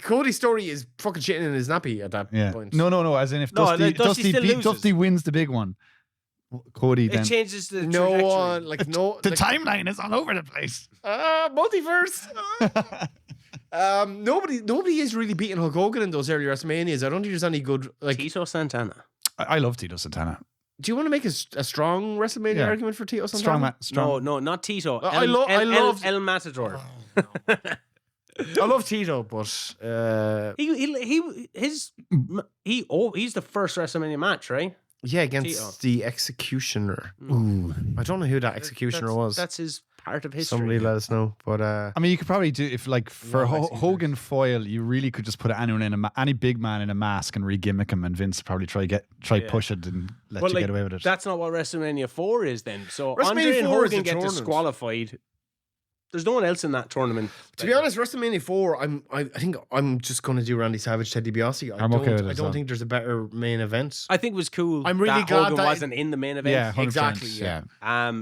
Cody's story is fucking shitting in his nappy at that Yeah. point. No. As in if No, Dusty, Dusty still loses. Dusty wins the big one, Cody It then. changes the no trajectory. one like no The like, timeline is all over the place. multiverse. Nobody is really beating Hulk Hogan in those early WrestleManias. I don't think there's any good like. Tito Santana. I love Tito Santana. Do you want to make a strong WrestleMania argument for Tito Santana? Strong. No, not Tito. I love El Matador. Oh, no. I love Tito, but he's the first WrestleMania match, right? yeah, against Tito. the Executioner. Ooh. I don't know who that Executioner was. That's his part of history. Somebody let us know. But I mean, you could probably do if like for Hogan foil, you really could just put anyone in any big man in a mask and re-gimmick him, and Vince would probably push it and let you get away with it. That's not what WrestleMania 4 is then. So WrestleMania Andre and 4 is Hogan a get tournament. disqualified. There's no one else in that tournament. to be honest, WrestleMania 4, I think I'm just going to do Randy Savage, Ted DiBiase. I'm okay with it I as don't well. think there's a better main event. I think it was cool. I'm really that glad Hogan that wasn't in the main event. Yeah, 100%, Exactly, yeah.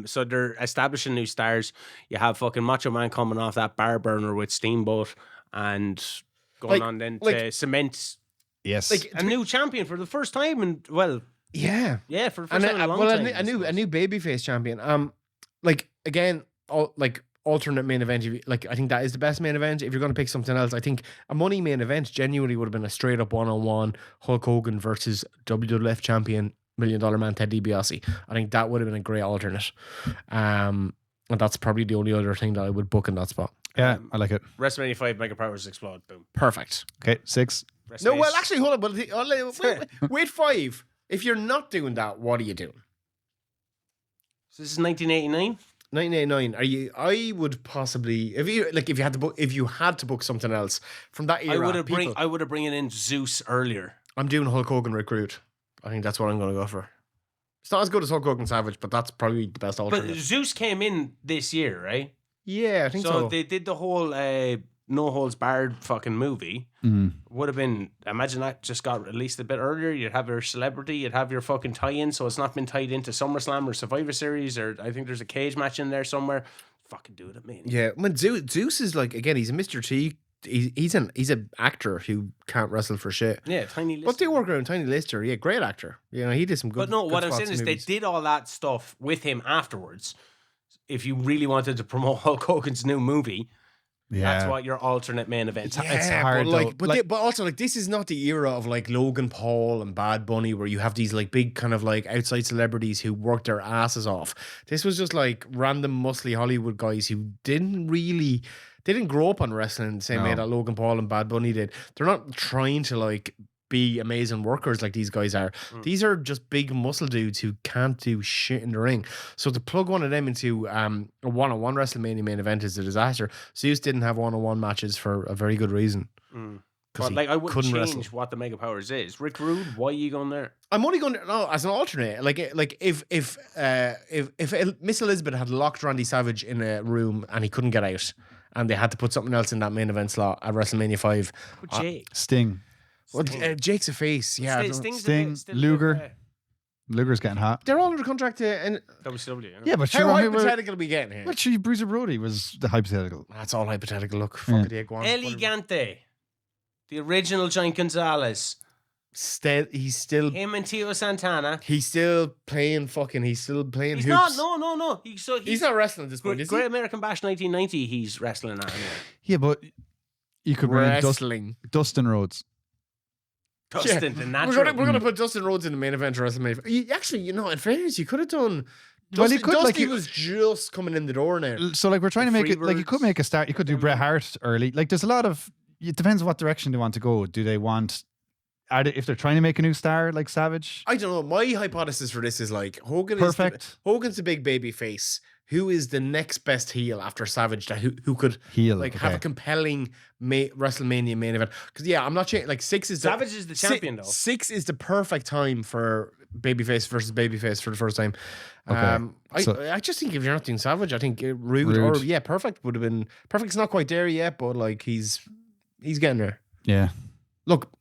So they're establishing new stars. You have fucking Macho Man coming off that bar burner with Steamboat and going on then to cement Yes. Like a new champion for the first time. And well, yeah, for the first time in a long time. a new babyface champion. Like again, alternate main event. Like I think that is the best main event. If you're going to pick something else, I think a money main event genuinely would have been a straight up 1-on-1 Hulk Hogan versus WWF champion $1 Million Man Ted DiBiase. I think that would have been a great alternate. And that's probably the only other thing that I would book in that spot. Yeah, I like it. WrestleMania 5 Mega Powers Explode. Boom. Perfect. Okay, 6. No, well, actually, hold on. Wait, 5. If you're not doing that, what are you doing? So this is 1989. 1989. I would possibly, if you had to book something else from that era. I would have bring in Zeus earlier. I'm doing Hulk Hogan Recruit. I think that's what I'm going to go for. It's not as good as Hulk Hogan Savage, but that's probably the best alternate. But Zeus came in this year, right? Yeah, I think so. So they did the whole No Holds Barred fucking movie. Would have been, imagine that just got released a bit earlier. You'd have your celebrity, you'd have your fucking tie-in, so it's not been tied into SummerSlam or Survivor Series, or I think there's a cage match in there somewhere. Fucking do it, man. Yeah, I mean, Zeus is like, again, he's a Mr. T. He's an actor who can't wrestle for shit. Yeah, Tiny Lister. But they work around Tiny Lister. Yeah, great actor. You know, he did some good. But no, good what I'm spots saying in is movies. they did all that stuff with him afterwards. If you really wanted to promote Hulk Hogan's new movie, that's what your alternate main event. Yeah, it's hard but also like this is not the era of like Logan Paul and Bad Bunny where you have these like big kind of like outside celebrities who work their asses off. This was just like random muscly Hollywood guys who they didn't grow up on wrestling the same way that Logan Paul and Bad Bunny did. They're not trying to like be amazing workers like these guys are. These are just big muscle dudes who can't do shit in the ring. So to plug one of them into a one-on-one WrestleMania main event is a disaster. Zeus didn't have one-on-one matches for a very good reason. But like I wouldn't change wrestle. what the Mega Powers is. Rick Rude, why are you going there? I'm only going to, as an alternate. Like if Miss Elizabeth had locked Randy Savage in a room and he couldn't get out, and they had to put something else in that main event slot at WrestleMania 5. But Jake. Sting. Well, Jake's a face. Yeah, Sting, Luger. Luger's getting hot. They're all under contract in WCW. Yeah, but how sure, hypothetical are we getting here? But Bruiser Brody was the hypothetical. That's all hypothetical. Look, fuck it, go on. Elegante. The original Giant Gonzalez. He's still Him and Tito Santana. He's still playing He's He's hoops. not. No. He's not wrestling at this point. Is Great he? American Bash 1990. He's wrestling at. Yeah, but you could bring in Wrestling. Dustin Rhodes. Dustin, the natural. We're gonna put Dustin Rhodes in the main event of WrestleMania. Actually, in fairness, you could have done. Well, Dusty, you could, Dusty like, was just coming in the door now. So, like, we're trying to make it, like, you Freebirds. could make a start. You could do Bret Hart early. Like, there's a lot of, it depends what direction they want to go. Do they want, if they're trying to make a new star like Savage? I don't know. My hypothesis for this is like Hogan's a big baby face. Who is the next best heel after Savage that who could Heel, have a compelling WrestleMania main event? Because I'm not changing. Like 6 is Savage is the champion though. 6 is the perfect time for babyface versus babyface for the first time. Okay. I just think if you're not doing Savage, I think Rude. Perfect would have been perfect's not quite there yet, but like he's getting there. Yeah. Look,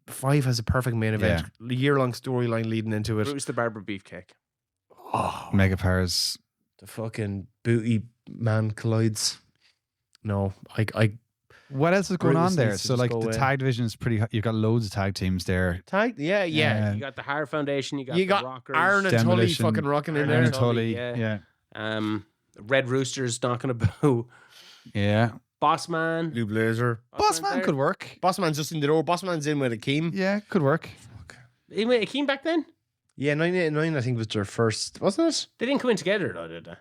5 has a perfect main event, year-long storyline leading into it. Bruce the Barber Beefcake. Oh, Mega Powers. the fucking booty man collides. No, I What else is going Brutus on there? needs to So, just like, go the away. tag division is pretty, you've got loads of tag teams there. tag. Yeah. You got the Hart Foundation. You got the Rockers. Aaron and Tully Demolition, fucking rocking in Aaron there. and Tully, Tully, yeah. Red Rooster's knocking a boo. Yeah. Boss Man. Blue Blazer. Boss Man could work. Boss Man's just in the door. Boss Man's in with Akeem. Yeah, could work. He went Akeem back then? Yeah, 1989 I think was their first, wasn't it? They didn't come in together though, did they?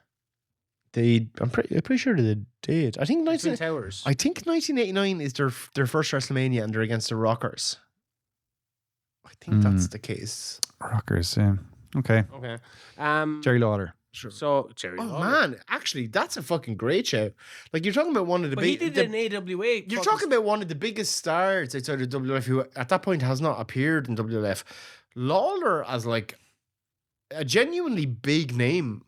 I'm pretty sure they did. I think Twin Towers. I think 1989 is their first WrestleMania and they're against the Rockers. I think that's the case. Rockers, yeah. Okay. Okay. Jerry Lawler. Sure. So Jerry. Oh Lawler. man, actually, that's a fucking great show. Like you're talking about one of the But he big. did an AWA. You're talking about one of the biggest stars outside of WWF who at that point has not appeared in WWF. Lawler as like a genuinely big name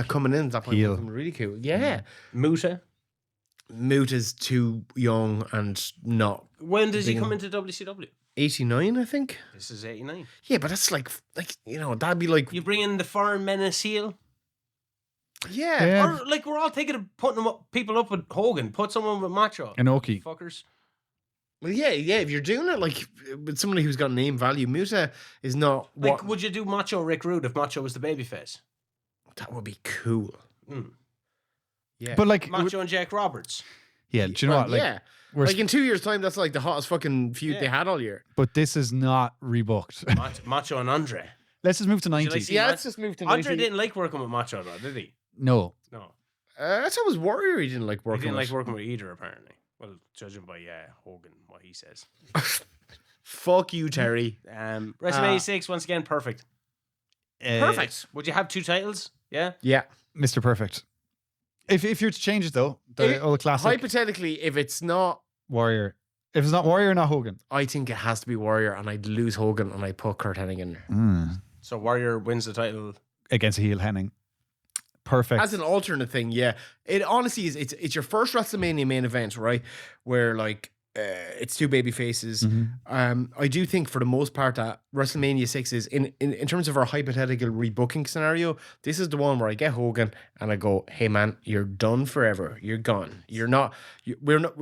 coming in at that point. Heel. Really cool. Yeah. Muta. Moot is too young and not When does he Big come enough. into WCW? 89, I think. This is 89. Yeah, but that's like that'd be like You bring in the foreign menace heel. yeah. Yeah. Or like we're all thinking of putting people up with Hogan. Put someone with Macho. Inoki. Fuckers. Well, yeah. If you're doing it like with somebody who's got name value, Muta is not Like, what would you do Macho Rick Rude if Macho was the babyface? that would be cool. Mm. Yeah. But like, Macho and Jack Roberts. yeah, do you know what? Like, yeah. we're Like in 2 years' time, that's like the hottest fucking feud they had all year. but this is not rebooked. Macho and Andre. Let's just move to like 90s. see- Yeah, Ma- let's just move to Andre 90. didn't like working with Macho though, did he? No. No. I thought it was Warrior he didn't like He working didn't with. like working with either, apparently. Well, judging by Hogan, what he says. Fuck you, Terry. WrestleMania 6, once again, perfect. Perfect. Would you have 2 titles? Yeah. Yeah. Mr. Perfect. If you're to change it though, the old classic Hypothetically, if it's not, Warrior. If it's not Warrior, not Hogan. I think it has to be Warrior, and I'd lose Hogan, and I'd put Kurt Hennig in there. So Warrior wins the title. Against a heel Henning. Perfect. As an alternate thing, yeah. It honestly is. It's your first WrestleMania main event, right? Where like it's 2 baby faces. I do think for the most part that WrestleMania 6 is in terms of our hypothetical rebooking scenario. This is the one where I get Hogan and I go, "Hey man, you're done forever. You're gone. You're not. We're not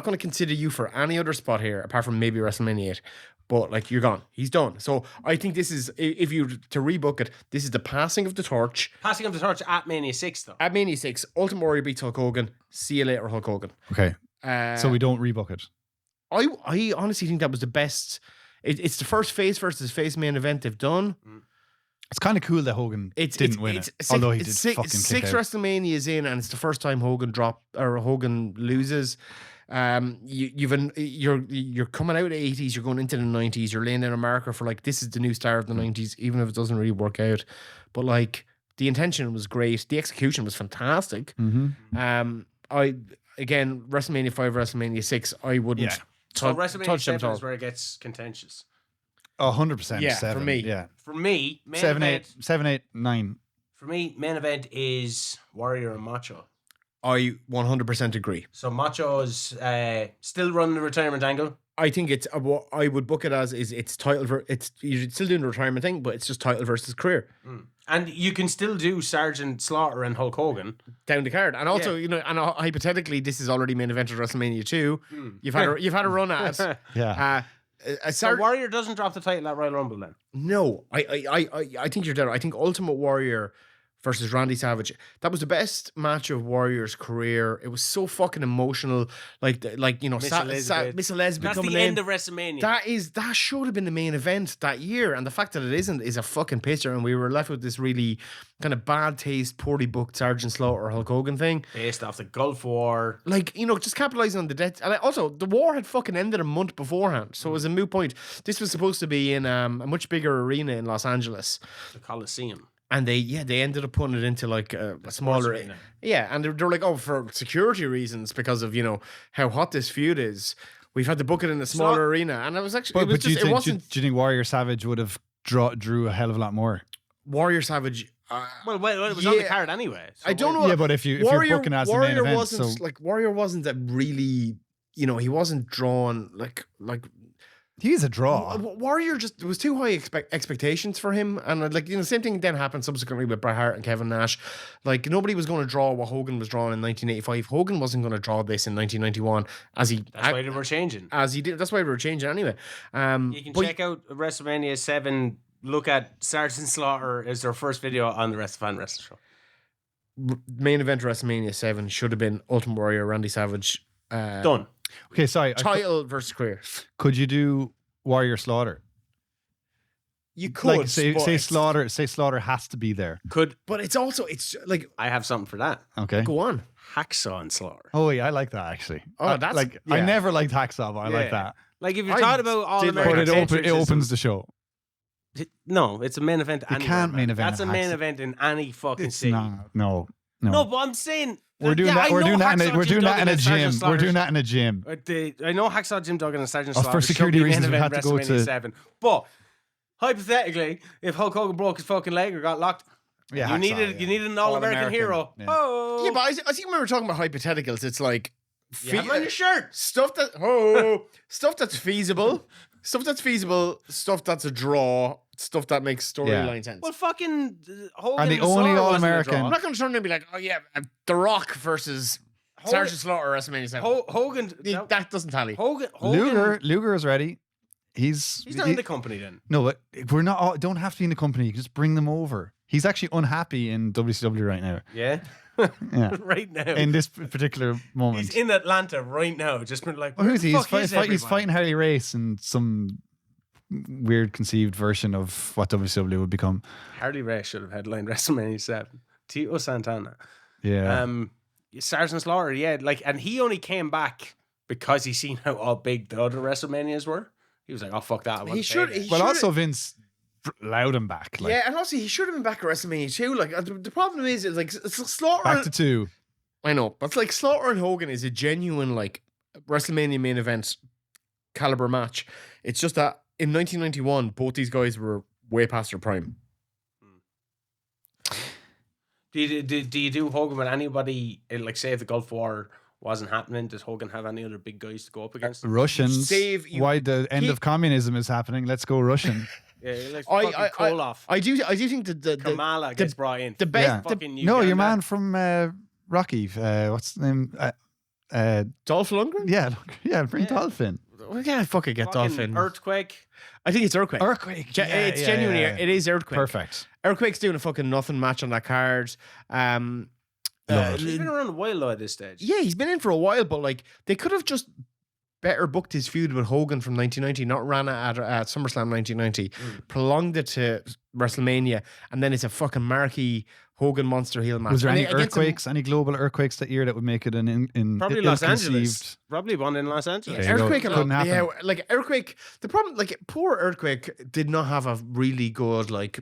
going to consider you for any other spot here apart from maybe WrestleMania 8." But like you're gone. He's done. So I think this is, if you to rebook it, this is the passing of the torch. Passing of the torch at Mania 6, though. At Mania 6, Ultimate Warrior beats Hulk Hogan. See you later, Hulk Hogan. Okay. So we don't rebook it. I honestly think that was the best. It's the first face versus face main event they've done. It's kind of cool that Hogan didn't win it. Although he did fucking six kick out. WrestleManias in, and it's the first time Hogan Hogan loses. You're coming out of the 80s, you're going into the 90s, you're laying down a marker for like this is the new star of the 90s, even if it doesn't really work out. But like the intention was great, the execution was fantastic. Again, WrestleMania 5, WrestleMania 6, I wouldn't So touch WrestleMania them 7 at all. is where it gets contentious. 100%. Yeah, for 7. me. Yeah. For me, main 7, event, 8, 7, 8, 9. For me, main event is Warrior and Macho. I 100% agree. So Macho's still running the retirement angle. I think it's what I would book it as is it's title it's you're still doing the retirement thing, but it's just title versus career And you can still do Sergeant Slaughter and Hulk Hogan. down the card. And also, you know, and hypothetically, this is already main event of WrestleMania 2. You've had a run at it. Yeah. So Warrior doesn't drop the title at Royal Rumble then. No, I think you're dead. I think Ultimate Warrior versus Randy Savage. That was the best match of Warrior's career. It was so fucking emotional. Like you know, Miss Miss Elizabeth That's coming the end in. of WrestleMania. That should have been the main event that year, and the fact that it isn't is a fucking picture. And we were left with this really kind of bad taste, poorly booked Sergeant Slaughter Hulk Hogan thing. Based off the Gulf War. Like, you know, just capitalizing on the death. And also, the war had fucking ended a month beforehand, so it was a moot point. This was supposed to be in a much bigger arena in Los Angeles. The Coliseum. And they ended up putting it into like a smaller arena. Yeah, and they're like, oh, for security reasons, because of, you know, how hot this feud is, we've had to book it in a smaller arena. And it was actually, But do you think, wasn't do you think Warrior Savage would have drew a hell of a lot more? Warrior Savage. Well, it was on the card anyway. So I don't know. Yeah, but if you're booking as the main Warrior event, wasn't so like Warrior wasn't a really, you know, he wasn't drawn like. he is a draw. Warrior just, there was too high expectations for him, and like, you know, the same thing then happened subsequently with Bret Hart and Kevin Nash. Like, nobody was going to draw what Hogan was drawing in 1985. Hogan wasn't going to draw this in 1991 That's why they were changing. as he did. That's why we were changing anyway. You can check out WrestleMania 7. Look at Sergeant Slaughter as their first video on the Fan Wrestling Show. Main event WrestleMania 7 should have been Ultimate Warrior Randy Savage Done. Okay, sorry. title versus career. Could you do Warrior Slaughter? You could Like say Slaughter. Say Slaughter has to be there. but it's also like I have something for that. Okay. go on. Hacksaw and Slaughter. Oh yeah, I like that actually. Oh, that's like yeah. I never liked Hacksaw, but I like Yeah. that. Like if you're I talking about all did like American, But it opens the show. No, it's a main event. You anywhere, can't man. main event That's a a main Hacksaw. event in any fucking It's city. not. No. No, but I'm saying We're doing that. I We're know doing that. Hacksaw We're Jim doing that Duggan in a and Sergeant gym. We're Slaughter- doing that in a gym. I know Hacksaw Jim Duggan and Sergeant Oh, Slaughter for security should be reasons, main we event had to go WrestleMania to- 7. But hypothetically, if Hulk Hogan broke his fucking leg or got locked, Yeah, you Hacksaw, needed yeah. an All-American hero. Yeah. Oh, Yeah, but I think when we were talking about hypotheticals, it's like you have 'em on your shirt. stuff that stuff that's feasible, stuff that's a draw, stuff that makes storyline sense. Well, fucking Hogan And the and only Slaughter wasn't a All-American- draw. I'm not going to turn around and be like, oh yeah, The Rock versus Sergeant Slaughter WrestleMania 7. Hogan. That doesn't tally. Hogan. Luger is ready. He's not in the company then. No, but we're not. All, don't have to be in the company. You can just bring them over. He's actually unhappy in WCW right now. Yeah. Yeah. Right now. In this particular moment. He's in Atlanta right now. Just been like, Well, who's he? where He's, the fuck is he's everybody? fighting Harley Race in some weird conceived version of what WCW would become. Harley Race should have headlined WrestleMania 7. Tito Santana. Yeah. Sergeant Slaughter, yeah. Like, and he only came back because he seen how big the other WrestleManias were. He was like, oh, fuck that. I want He to pay should. that. He Well, should- also Vince allowed him back. Like, yeah, and also he should have been back at WrestleMania 2. Like the problem is, it's like Slaughter. back to 2. I know, but it's like Slaughter and Hogan is a genuine like WrestleMania main event caliber match. It's just that in 1991, both these guys were way past their prime. Do you do Hogan with anybody, like, say if the Gulf War wasn't happening, does Hogan have any other big guys to go up against? Russians. Why the end of communism is happening? Let's go Russian. Yeah, like fucking Koloff. I do think that the Kamala gets brought in. the best- Yeah. Fucking No, your Uganda. man from Rocky. What's the name? Dolph Lundgren. Yeah, bring Dolphin. We can't fucking get Fucking Dolphin. Earthquake. I think it's Earthquake. Earthquake. It's genuinely. It is Earthquake. Perfect. Earthquake's doing a fucking nothing match on that card. Love it. He's been around a while though at this stage. Yeah, he's been in for a while, but like they could have just better booked his feud with Hogan from 1990, not ran it at SummerSlam 1990, prolonged it to WrestleMania, and then it's a fucking marquee Hogan monster heel match. Was there And any against him- earthquakes, any global earthquakes that year that would make it in Probably Los ill-conceived- Angeles. Probably one in Los Angeles. There you go. Earthquake and Couldn't all, yeah, happen. like Earthquake. The problem, like poor Earthquake, did not have a really good, like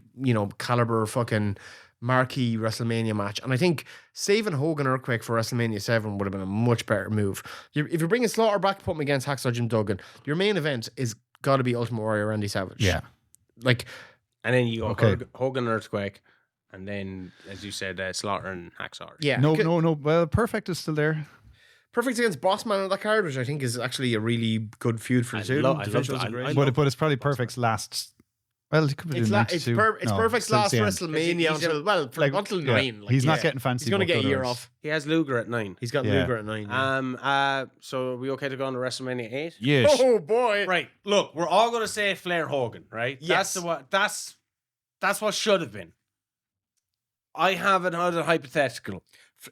caliber fucking marquee WrestleMania match, and I think saving Hogan Earthquake for WrestleMania 7 would have been a much better move. If you're bringing Slaughter back to put him against Hacksaw Jim Duggan, your main event is got to be Ultimate Warrior Randy Savage. Yeah. like And then you go Okay. Hogan Earthquake, and then as you said, Slaughter and Hacksaw. yeah, No. Well, Perfect is still there. Perfect against Bossman on that card, which I think is actually a really good feud for the two. love The that. visuals are great. But it's probably Perfect's last. Well, it could be It's, doing 92. it's No, Perfect's still last the end. WrestleMania He's until until Yeah, 9. Like, he's not yeah. getting fancy. He's going to booked get a year otherwise. off. He has Luger at 9. He's got Yeah. Luger at 9. Yeah. So are we okay to go on to WrestleMania 8? Yes. Oh boy! Right. Look, we're all going to say Flair Hogan, right? Yes. That's what should have been. I have another hypothetical.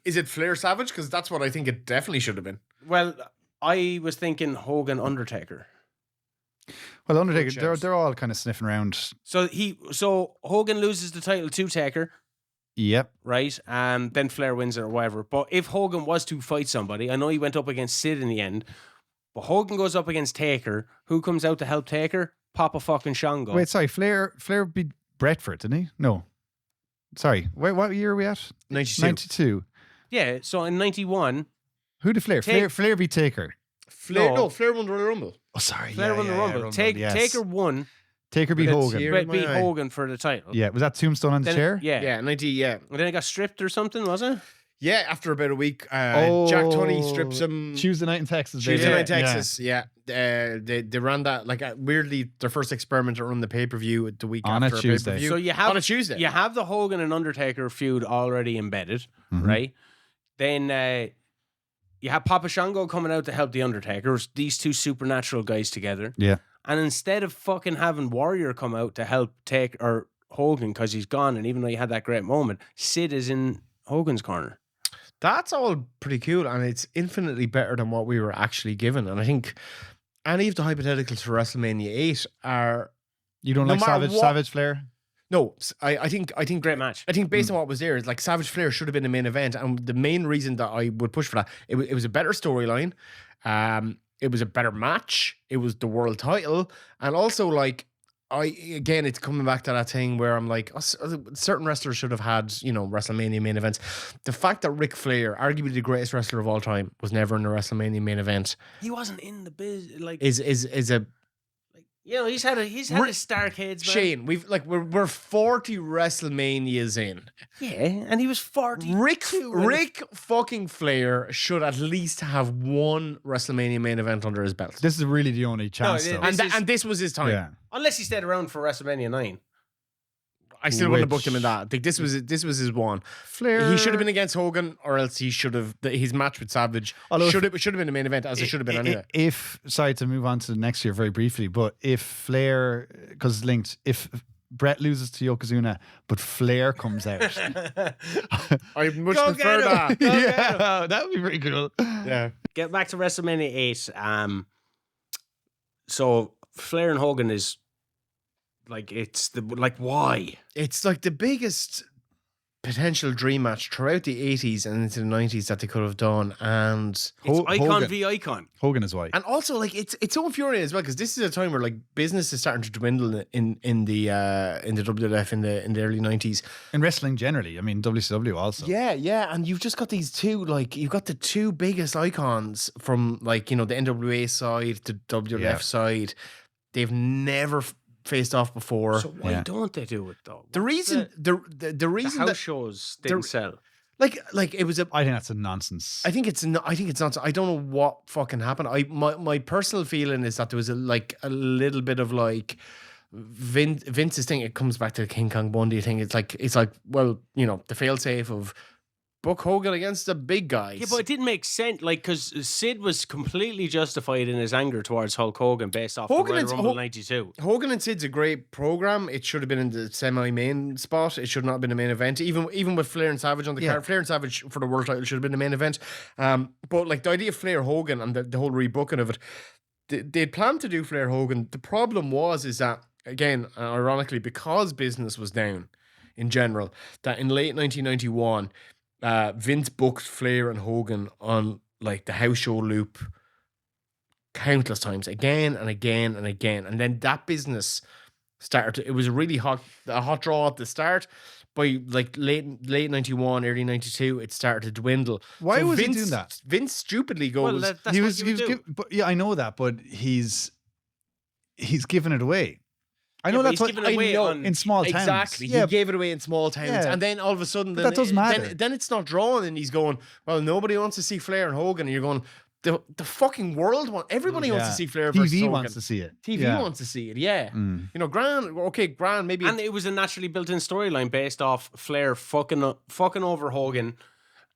Is it Flair Savage? Because that's what I think it definitely should have been. Well, I was thinking Hogan Undertaker. Well, Undertaker, Good they're all kind of sniffing around. So Hogan loses the title to Taker, Yep. right? And then Flair wins it or whatever. But if Hogan was to fight somebody, I know he went up against Sid in the end, but Hogan goes up against Taker. Who comes out to help Taker? Papa fucking Shango. Wait, sorry. Flair beat Bretford, didn't he? No. Sorry. Wait, what year are we at? 92. 92. Yeah, so in 91, Who did Flair? Flair beat Taker. Flair won the Royal Rumble. Oh, sorry. Flair won the Rumble. Taker won, Taker beat That's Hogan. here. but my beat eye. Hogan for the title. Yeah. Was that Tombstone on the Then- chair? Yeah. Yeah, 90. Yeah, And then it got stripped or something, was it? yeah. After about a week, Jack Tunney strips him. Tuesday night in Texas. Tuesday baby. night, Texas. Yeah, they ran that like weirdly their first experiment to run the pay per view the week On a after Tuesday. pay-per-view. So you have on a Tuesday. You have the Hogan and Undertaker feud already embedded, Mhm. right? Then you have Papa Shango coming out to help the Undertaker. These two supernatural guys together. Yeah. And instead of fucking having Warrior come out to help take or Hogan because he's gone, and even though you had that great moment, Sid is in Hogan's corner. That's all pretty cool, and it's infinitely better than what we were actually given. And I think any of the hypotheticals for WrestleMania 8 are You don't No like matter Savage Flair? no. I think Great match. I think based on what was there, is like Savage Flair should have been the main event, and the main reason that I would push for that, it was a better storyline, it was a better match, it was the world title, and also like it's coming back to that thing where I'm like, certain wrestlers should have had WrestleMania main events. The fact that Ric Flair, arguably the greatest wrestler of all time, was never in the WrestleMania main event He wasn't in the biz. Like, is a he's had his Starcades, man. Shane. We're 40 WrestleManias in. Yeah, and he was 40. Rick fucking Flair should at least have one WrestleMania main event under his belt. This is really the only chance, though. And this was his time. Yeah. Unless he stayed around for WrestleMania 9. I still wouldn't have booked him in that. I think this was his one. Flair. He should have been against Hogan, or else he should have his match with Savage should have been the main event, as it should have been anyway. Sorry to move on to the next year very briefly, but if Flair, because it's linked, if Bret loses to Yokozuna, but Flair comes out, I much Go prefer get him. that. yeah, that would be very cool. Yeah. Get back to WrestleMania 8. So Flair and Hogan is like, why? It's like the biggest potential dream match throughout the 80s and into the 90s that they could have done, and It's icon Hogan. v icon. Hogan is white. and also like it's so infuriating as well, because this is a time where like business is starting to dwindle in the WWF in the early 90s. In wrestling generally, I mean WCW also. Yeah, and you've just got these two, like you've got the two biggest icons from like the NWA side, the WWF Yeah. side. They've never faced off before. So why Yeah. don't they do it though? the reason the The reason house that shows didn't sell. like it was a I think that's a nonsense. I think it's not. I don't know what fucking happened. My personal feeling is that there was a little bit of like Vince's thing. It comes back to the King Kong Bundy thing. It's like well, the failsafe of book Hogan against the big guys. Yeah, but it didn't make sense. Like, because Sid was completely justified in his anger towards Hulk Hogan based off Hogan the Royal and- Rumble Ho- 92. Hogan and Sid's a great program. It should have been in the semi-main spot. It should not have been a main event. Even with Flair and Savage on the card, Flair and Savage for the world title should have been the main event. But like the idea of Flair Hogan and the whole rebooking of it, they'd planned to do Flair Hogan. The problem is that, again, ironically, because business was down in general, that in late 1991, Vince booked Flair and Hogan on like the house show loop countless times, again and again and again, and then that business started. It was a hot draw at the start. By like late 91, early 92, it started to dwindle. Why was Vince, he doing that? Vince stupidly goes. Well, that's he what was, you he would was do. but yeah, I know that, but he's giving it away. I know Yeah, but that's he's what giving it away know. on- in small towns. Exactly. Yeah, He gave it away in small towns. Yeah. And then all of a sudden, But that doesn't matter. Then it's not drawn, and he's going, well, nobody wants to see Flair and Hogan. And you're going, the fucking world everybody wants to see Flair versus TV Hogan. wants to see it. TV Yeah. wants to see it, yeah. Mm. Grand, maybe. And it was a naturally built-in storyline based off Flair fucking over Hogan,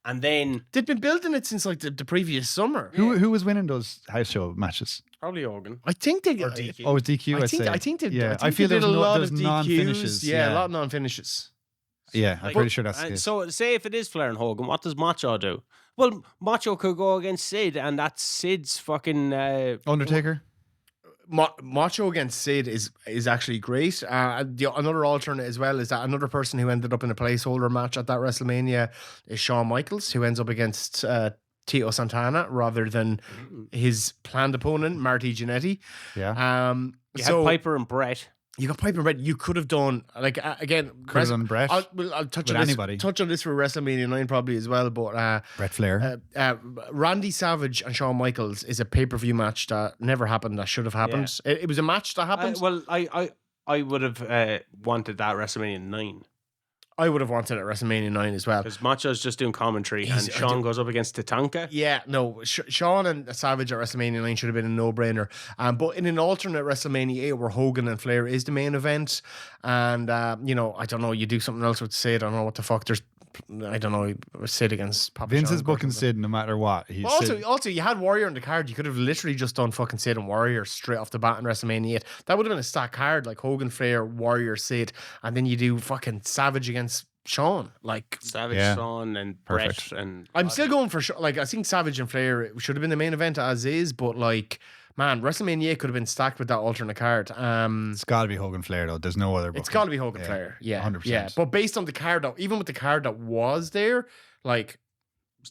and then they'd been building it since like the previous summer. Who was winning those house show matches? probably Hogan. I think they Or DQ. Oh, it was DQ. I I'd think say. I think they. Yeah, I, I feel they there's did a lot there's of DQs. non-finishes. Yeah, a lot of non-finishes. Yeah, I'm Like- pretty sure that's the And case. so, say if it is Flair and Hogan, what does Macho do? Well, Macho could go against Sid, and that's Sid's fucking. Undertaker. Macho against Sid is actually great. Another alternate as well is that another person who ended up in a placeholder match at that WrestleMania is Shawn Michaels, who ends up against Tito Santana rather than his planned opponent, Marty Jannetty. Yeah. You So had Piper and Brett. you got Piper and Brett. You could have done again. Could have done Brett. I'll touch with on this. anybody. Touch on this for WrestleMania 9 probably as well. But Brett Flair. Randy Savage and Shawn Michaels is a pay-per-view match that never happened. That should have happened. It was a match that happened. I would have wanted that WrestleMania 9 I would have wanted it at WrestleMania 9 as well. because Macho's just doing commentary, He's- and Sean goes up against Tatanka. Yeah, no, Shawn and Savage at WrestleMania 9 should have been a no-brainer. But in an alternate WrestleMania 8 where Hogan and Flair is the main event, and, I don't know, you do something else with Sid, I don't know what the fuck, I don't know, Sid against Papa Vince Shango is or booking something. Sid no matter what. He's Also, you had Warrior on the card. You could have literally just done fucking Sid and Warrior straight off the bat in WrestleMania 8. That would have been a stacked card, like Hogan, Flair, Warrior, Sid, and then you do fucking Savage against Shawn. Like, Savage, Yeah. Shawn, and Perfect. Bret, and I'm still going for like I think Savage and Flair should have been the main event as is, but like, man, WrestleMania 8 could have been stacked with that alternate card. It's got to be Hogan Flair though. There's no other. It's booking. got to be Hogan Yeah, Flair. Yeah, 100%. yeah. But based on the card, even with the card that was there, like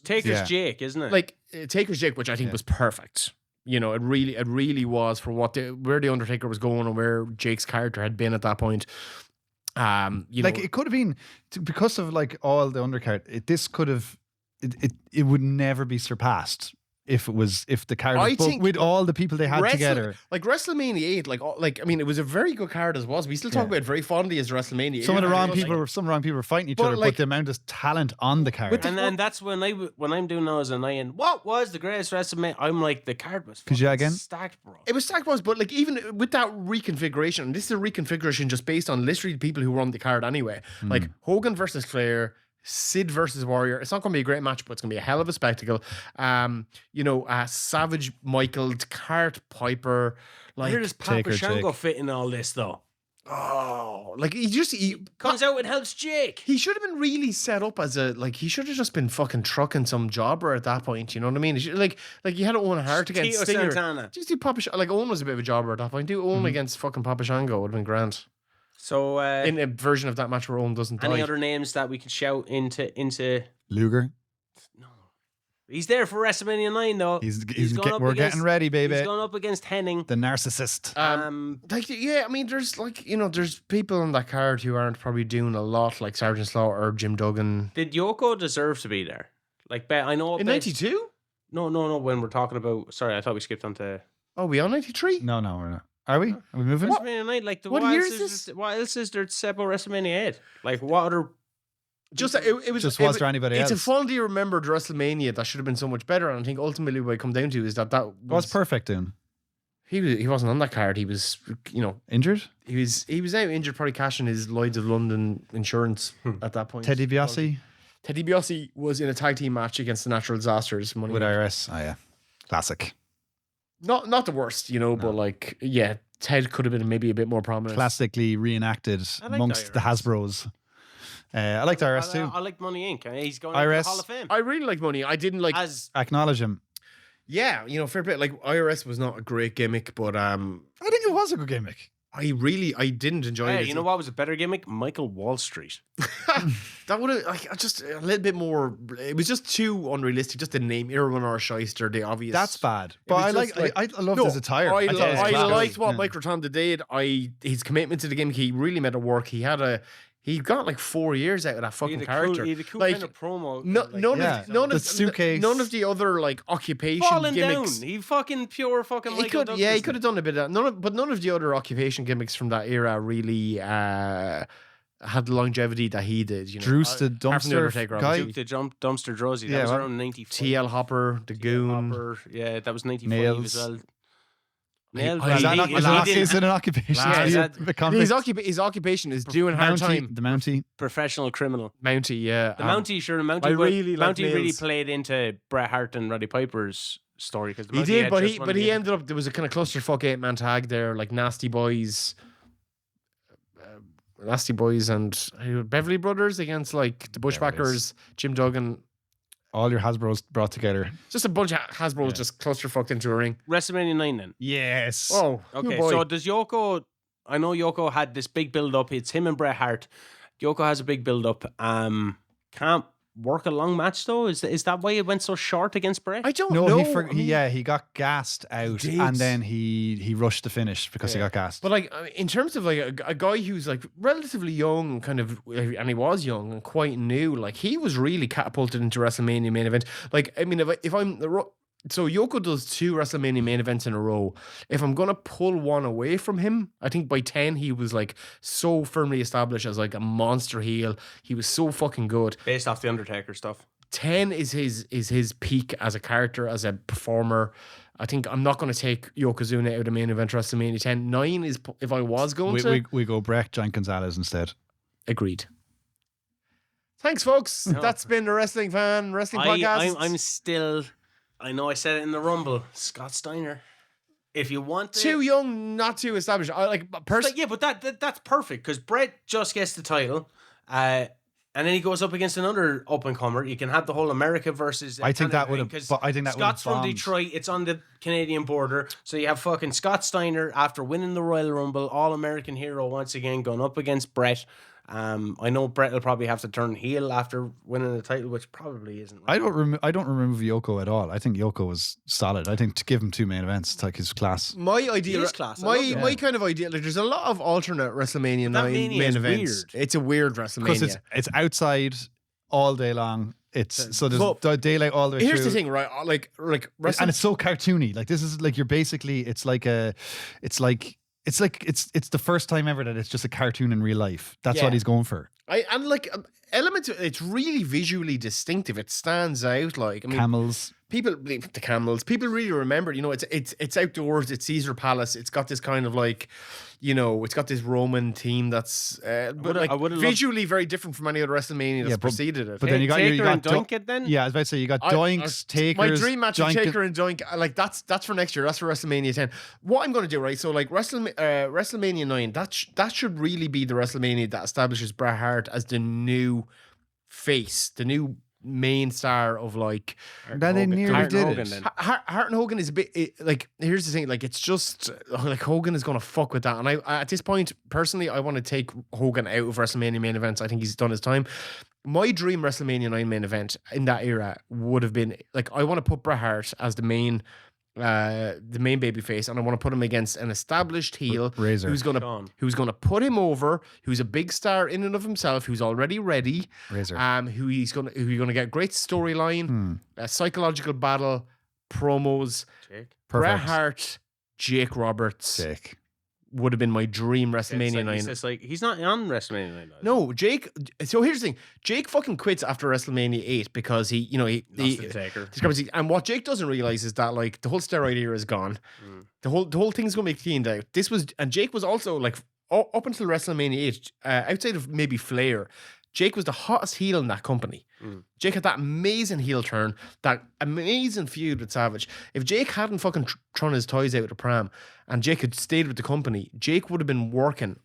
Taker's Yeah. Jake, isn't it? like Taker's Jake, which I think Yeah. was perfect. You know, it really was for where the Undertaker was going and where Jake's character had been at that point. You Like know, it could have been because of like all the undercard. This could have it would never be surpassed if the card I was booked think with all the people they had Wrestle- together. like WrestleMania 8, like I mean, it was a very good card as was. We still talk Yeah. about it very fondly as WrestleMania. Some of the Yeah, wrong like- people were fighting each But, other, like- but the amount of talent on the card. and then that's when I'm doing those and what was the greatest WrestleMania? I'm like, the card was Could you fucking again? stacked, bro. It was stacked was, but like even with that reconfiguration, and this is a reconfiguration just based on literally the people who were on the card anyway. Like Hogan versus Flair, Sid versus Warrior. It's not going to be a great match, but it's going to be a hell of a spectacle. Savage, Michael, Cart, Piper. Like, Where does Taker, Papa Jake. fit in all this though? oh, like he Comes out and helps Jake. He should have been really set up as he should have just been fucking trucking some jobber at that point. You know what I mean? He should, like you had Owen Hart against Tito Stinger. Santana. Just do Papa like Owen was a bit of a jobber at that point. Do Owen against fucking Papa Shango would have been grand. So In a version of that match where Owen doesn't any die. other names that we can shout into? Luger, No, he's there for WrestleMania 9 though. we're getting ready, baby. He's going up against Henning. The narcissist. I mean, there's there's people on that card who aren't probably doing a lot, like Sergeant Slaughter or Jim Duggan. Did Yoko deserve to be there? Like, I know In '92? No. When we're talking about, sorry, I thought we skipped on to Oh, we on '93? No, we're not. Are we? Are we moving? WrestleMania 9. Like, What year is this? What else is there to say about WrestleMania 8? Like, what other? Just it was. Just was there anybody It's else? a fondly remembered WrestleMania that should have been so much better, and I think ultimately what I come down to is that What's perfect doing? he wasn't on that card. He was Injured? he was out injured, probably cashing his Lloyd's of London insurance at that point. Ted DiBiase Ted DiBiase was in a tag team match against the Natural Disasters. Money with Inc. IRS. Oh yeah, classic. Not the worst, but like Ted could have been maybe a bit more prominent. Classically reenacted I like amongst the IRS. Hasbros. I liked IRS too. I like Money Inc. He's going IRS. to the Hall of Fame. I really like Money. I didn't like. As Acknowledge him. Yeah, fair play. Like IRS was not a great gimmick, but I think it was a good gimmick. I didn't enjoy it. you know what was a better gimmick? Michael Wall Street. That would have just a little bit more. It was just too unrealistic. Just the name Irwin or Shyster, the obvious. That's bad. It But was I just I loved his attire. I, thought it was I class. liked what Yeah. Mike Rotonda did. His commitment to the gimmick. He really made it work. He got like 4 years out of that fucking character. He had a cool like kind of promo. Yeah. The suitcase. none of the other like occupation falling gimmicks. down. He fucking pure fucking He Michael could, yeah, he Douglas. could have done a bit of that. But none of the other occupation gimmicks from that era really had the longevity that he did. Druce the apart from the dumpster Undertaker, guy. obviously. Duke the Dumpster Drosy. That Yeah, was what? around 94. TL Hopper, the Goon. Hopper. Yeah, that was 95 Nails. as well. He- Nails. he- Is that he- not, he- is it not- he did- is it an occupation? Yeah, Is that- it a convict? His occupation is doing hard time. The Mountie. Professional criminal. Mountie, yeah. The Mountie, sure. The Mountie, I really like Mountie really Nails. played into Bret Hart and Roddy Piper's story because He did, but he ended up. There was a kind of clusterfuck 8-man tag there, like Nasty Boys, and Beverly Brothers against like the Bushwhackers, Jim Duggan. All your Hasbros brought together. Just a bunch of Hasbros just clusterfucked into a ring. WrestleMania 9 then. Yes. Oh, Okay, boy. so does Yoko? I know Yoko had this big build up. It's him and Bret Hart. Yoko has a big build up. Can't work a long match though. Is that why it went so short against Bret? I don't No, know. he got gassed out, did. and then he rushed the finish because he got gassed. But like in terms of like a guy who's like relatively young, kind of, and he was young and quite new. Like he was really catapulted into WrestleMania main event. Like I mean, if I'm so Yoko does 2 WrestleMania main events in a row. If I'm gonna pull one away from him, I think by 10 he was like so firmly established as like a monster heel. He was so fucking good. Based off the Undertaker stuff. 10 is his peak as a character, as a performer. I think I'm not going to take Yokozuna out of main event WrestleMania 10. 9 is if I was going to. we go Breck, John Gonzalez instead. Agreed. Thanks, folks. No. That's been the Wrestling Podcast. I'm still. I know I said it in the Rumble. Scott Steiner. If you want to, too young, not too established. I like yeah, but that's perfect because Bret just gets the title. And then he goes up against another up and comer. You can have the whole America versus. I think Canada that would have. because But I think that Scott's would have from Detroit. It's on the Canadian border. So you have fucking Scott Steiner after winning the Royal Rumble, All American hero once again, going up against Bret. I know Bret will probably have to turn heel after winning the title, which probably isn't. Right. I don't remove Yoko at all. I think Yoko was solid. I think to give him 2 main events, it's like his class. My idea, is class. my kind of idea, like there's a lot of alternate WrestleMania 9 Mania main is events. weird. It's a weird Because WrestleMania. it's outside all day long. It's so there's daylight all the way Here's through. the thing, right? Like And it's so cartoony. Like this is like you're basically it's the first time ever that it's just a cartoon in real life. That's what he's going for. Elements. It's really visually distinctive. It stands out. Like I mean, Camels. People really remember. You know, it's outdoors. It's Caesar Palace. It's got this kind of like, you know, it's got this Roman theme that's visually very different from any other WrestleMania that's preceded it. But then you got Taker and Dunk it then. Yeah, I was about to say you got Doinks, Takers. My dream match of Doink- Taker and Doink, like that's for next year. That's for WrestleMania 10. What I'm going to do, right? So like WrestleMania 9, that should really be the WrestleMania that establishes Bret Hart as the new face, the new main star of like. That they nearly did it. Hart and Hogan is a bit like. Here's the thing, like it's just like Hogan is going to fuck with that, and I at this point personally I want to take Hogan out of WrestleMania main events. I think he's done his time. My dream WrestleMania 9 main event in that era would have been like I want to put Bret Hart as the main baby face, and I want to put him against an established heel Razor. who's gonna put him over, who's a big star in and of himself, who's already ready, Razor. who you're gonna get great storyline, a psychological battle, promos. Jake. Bret Hart, Jake Roberts. Jake. Would have been my dream WrestleMania 9. It's like he's not on WrestleMania 9. No, Jake. So here's the thing: Jake fucking quits after WrestleMania 8 because he Lost the Taker. And what Jake doesn't realize is that like the whole steroid era is gone. The whole thing's gonna be cleaned out. Jake was also like up until WrestleMania 8, outside of maybe Flair, Jake was the hottest heel in that company. Jake had that amazing heel turn, that amazing feud with Savage. If Jake hadn't fucking thrown his toys out of the pram and Jake had stayed with the company, Jake would have been working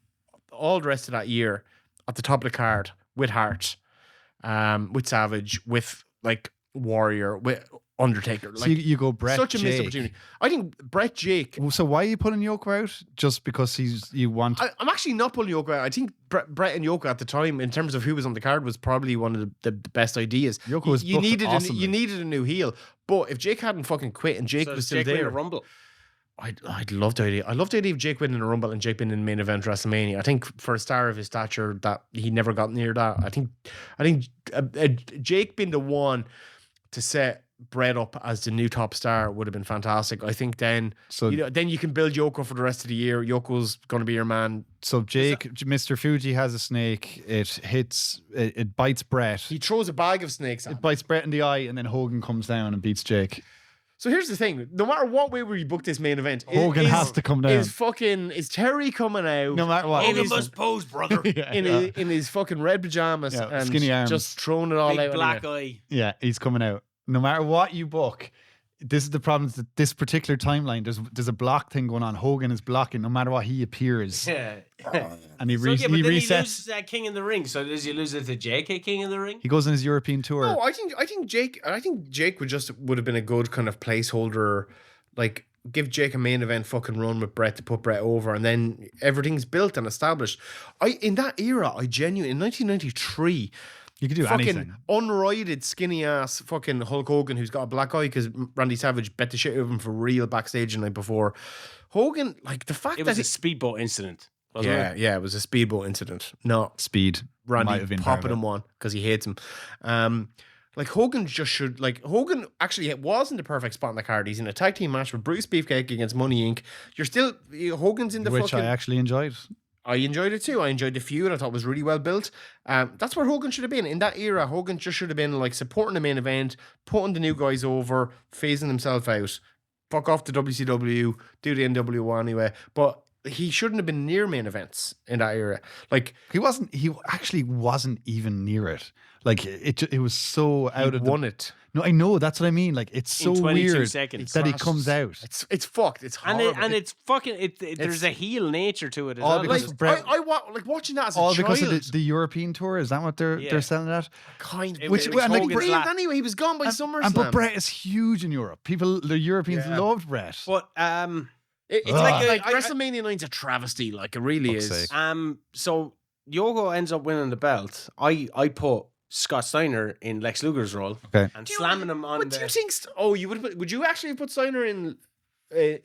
all the rest of that year at the top of the card with Hart, with Savage, with like Warrior, with Undertaker. Like, So you go Bret, such a missed Jake. opportunity. I think Bret, Jake. So why are you putting Yoko out? Just because you want? I'm actually not pulling Yoko out. I think Bret and Yoko at the time, in terms of who was on the card, was probably one of the best ideas. Yoko was you booked needed awesomely. you needed a new heel. But if Jake hadn't fucking quit and Jake So was still Jake win there, a Rumble. I'd love the idea. I love the idea of Jake winning a Rumble and Jake being in the main event of WrestleMania. I think for a star of his stature, that he never got near that. I think Jake being the one to set Bret up as the new top star would have been fantastic. I think then then you can build Yoko for the rest of the year. Yoko's going to be your man. So Jake, Mr. Fuji has a snake. It bites Bret. He throws a bag of snakes at him. It bites Bret in the eye, and then Hogan comes down and beats Jake. So here's the thing: no matter what way we book this main event, Hogan has to come down. Is Terry coming out? No matter what. Hogan must pose, brother. in his fucking red pajamas and skinny arms. just throwing it all Big out. black anyway. eye. Yeah, he's coming out. No matter what you book, this is the problem. That this particular timeline, there's a block thing going on. Hogan is blocking no matter what he appears, Yeah. and he But then he resets. loses that King in the Ring. So does he lose it to JK King in the Ring? He goes on his European tour. No, I think Jake would have been a good kind of placeholder, like give Jake a main event fucking run with Bret to put Bret over, and then everything's built and established. In that era, in 1993. You could do fucking anything. unrighted, skinny ass fucking Hulk Hogan who's got a black eye because Randy Savage bet the shit out of him for real backstage the night before. Hogan, like the fact It that was a speedboat incident. Wasn't it? it was a speedboat incident. No, Speed. Might have Randy been part of popping it. him one because he hates him. Like Hogan Hogan actually was in the perfect spot in the card. He's in a tag team match with Bruce Beefcake against Money Inc. Hogan's in the Which fucking. I actually enjoyed. I enjoyed it too. I enjoyed the feud. I thought it was really well built. That's where Hogan should have been. In that era, Hogan just should have been like supporting the main event, putting the new guys over, phasing himself out. Fuck off the WCW, do the NWO anyway. But he shouldn't have been near main events in that era. Like He actually wasn't even near it. Like it was so out of won it. No, I know, that's what I mean. Like it's so In 22 weird seconds. that he comes out. It's fucked. It's horrible. And it's fucking. There's a heel nature to it as all well. because like Bret- like watching that as a all child. because of the European tour. Is that what they're selling it at? Kind of. Which- Which and, like, like, brilliant Hogan's anyway. He was gone by SummerSlam. But Bret is huge in Europe. The Europeans loved Bret. But It's like WrestleMania 9's a travesty. Like it really Fuck's is. sake. So Yoko ends up winning the belt. I put Scott Steiner in Lex Luger's role. Okay. And slamming him on But do you think? You would you actually put Steiner in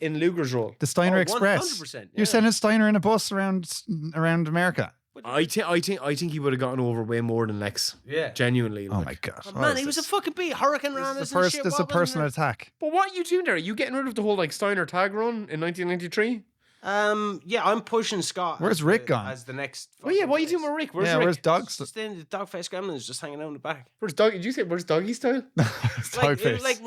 Luger's role? The Steiner Oh, Express. 100%, yeah. You're sending Steiner in a bus around America. I think he would have gotten over way more than Lex. Yeah. Genuinely. Oh like. my god. Oh, man, he was a fucking beat. Hurricane ran This us is a personal attack. But what are you doing there? Are you getting rid of the whole like Steiner tag run in 1993? Yeah, I'm pushing Scott. Where's as Rick the- gone? As the next. Oh yeah, fucking what are you face. doing with Rick? Where's Yeah, Rick? where's Dogs? Just in the Dogface Gremlins, just hanging out in the back. Where's Doggy? Did you say where's Doggy style? Dogface.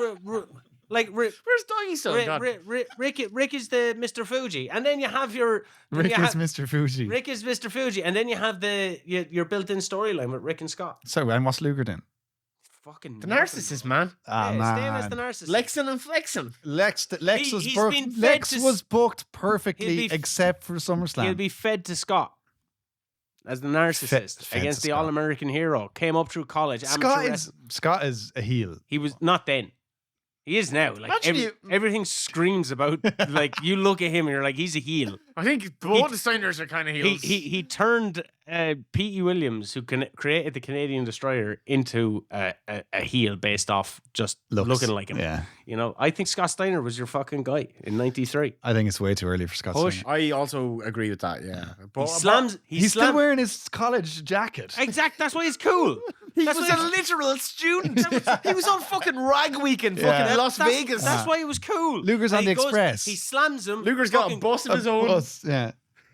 Where's Doggy style? God. Rick is the Mr. Fuji, and then you have your Rick you is have- Mr. Fuji. Rick is Mr. Fuji, and then you have your built-in storyline with Rick and Scott. So, and what's Luger doing? Fucking The narcissist, man. Ah, Yeah, staying as the man. narcissist. Flexing and flexing. Lex was he's booked. been fed Lex to was booked he'll perfectly, be- except for SummerSlam. He'll be fed to Scott as the narcissist fed against to the Scott. All-American hero. Came up through college. Scott is a heel. He was not then. He is now. Like Actually, everything screams about. Like you look at him and you're like, he's a heel. I think both the Steiners are kind of heels. He turned P.E. Williams, who created the Canadian Destroyer, into a heel based off just Looks. looking like him. Yeah. You know, I think Scott Steiner was your fucking guy in '93. I think it's way too early for Scott Push. Steiner. I also agree with that. Yeah, but, He slams. He's still wearing his college jacket. Exact. That's why he's cool. He That's was why a he's- literal student. He was on fucking Rag Week in Yeah. fucking Las That's- Vegas. That's why he was cool. Luger's And on he the Express. He slams him. Luger's got a fucking bus of his own. Bus, yeah.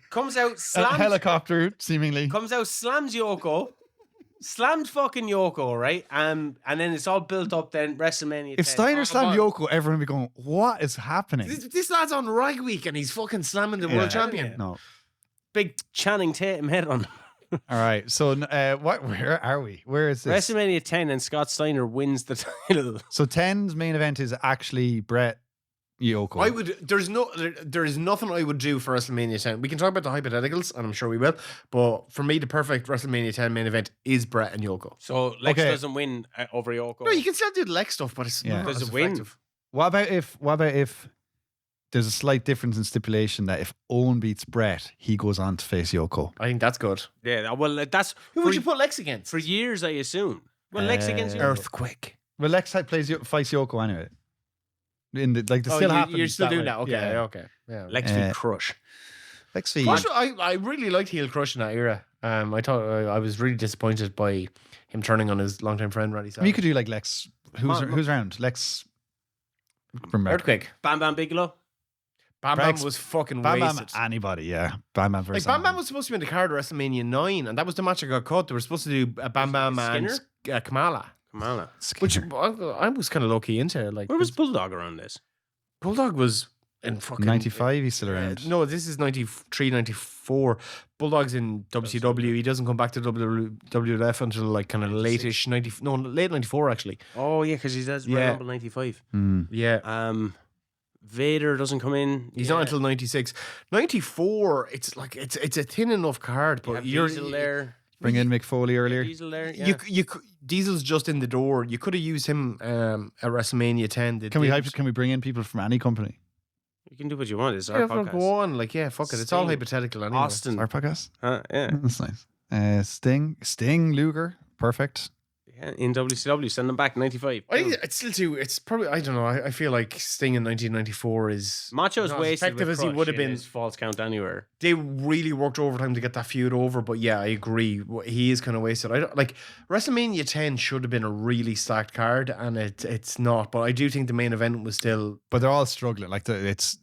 Comes out, A slams. helicopter, seemingly. Comes out, slams Yoko. Slams fucking Yoko, right? And then it's all built up. Then WrestleMania. If 10. Steiner slammed God. Yoko, everyone would be going, "What is happening?" This lad's on Rag Week and he's fucking slamming the world champion. No. Big Channing Tatum head on. All right. So, where are we? Where is this? WrestleMania 10 and Scott Steiner wins the title. So 10's main event is actually Bret Yoko. I would. There is nothing I would do for WrestleMania 10. We can talk about the hypotheticals, and I'm sure we will. But for me, the perfect WrestleMania 10 main event is Bret and Yoko. So Lex Okay. doesn't win over Yoko. No, you can still do the Lex stuff, but it's Yeah. not Does as it win? effective. What about if there's a slight difference in stipulation that if Owen beats Bret, he goes on to face Yoko? I think that's good. Yeah, well, that's Who for, would you put Lex against? for years, I assume. Well, Lex against Yoko. Earthquake. Well, Lex fights Yoko anyway. In the Oh, still happens. you're still doing way. that. Okay, Yeah. okay. Yeah. Lex v Crush. Lex v. Crush, I really liked heel Crush in that era. I thought I was really disappointed by him turning on his longtime friend Randy I mean, Savage. you could do like Lex. Who's around? Lex. From Earthquake. Bam Bam Bigelow. Bam Brex- Bam was fucking Bam Bam. wasted. Anybody, yeah. Bam Bam Like versus. Bam Bam anybody. was supposed to be in the card of WrestleMania 9, and that was the match that got cut. They were supposed to do Bam Bam and Kamala, Kamala. which I was kind of low key into. Like, Where was Bulldog around this? Bulldog was in fucking 95. He's still around. No, this is 93, 94. Bulldog's in WCW. He doesn't come back to WWF until like kind of late-ish late 94 actually. Oh, yeah, because he does Yeah. Royal Rumble 95. Hmm. Yeah. Vader doesn't come in. He's not until 96. 94, it's like it's a thin enough card, You but have you're Diesel there. Bring in Mick Foley earlier. Diesel there. Yeah. Diesel's just in the door. You could have used him at WrestleMania 10. They Can we didn't. Can we bring in people from any company? You can do what you want. It's our Yeah, podcast. go on. Like, yeah, fuck it. It's all Sting. hypothetical anyway. Austin. Our podcast. Yeah. That's nice. Sting, Luger, perfect. Yeah, in WCW, send them back 95. I think it's still too. It's probably. I don't know. I feel like Sting in 1994 is Macho's not as wasted effective with as he Crush would have in been. his false count anywhere. They really worked overtime to get that feud over. But yeah, I agree. He is kind of wasted. I don't like WrestleMania 10 should have been a really stacked card, and it's not. But I do think the main event was still. But they're all struggling. Like it's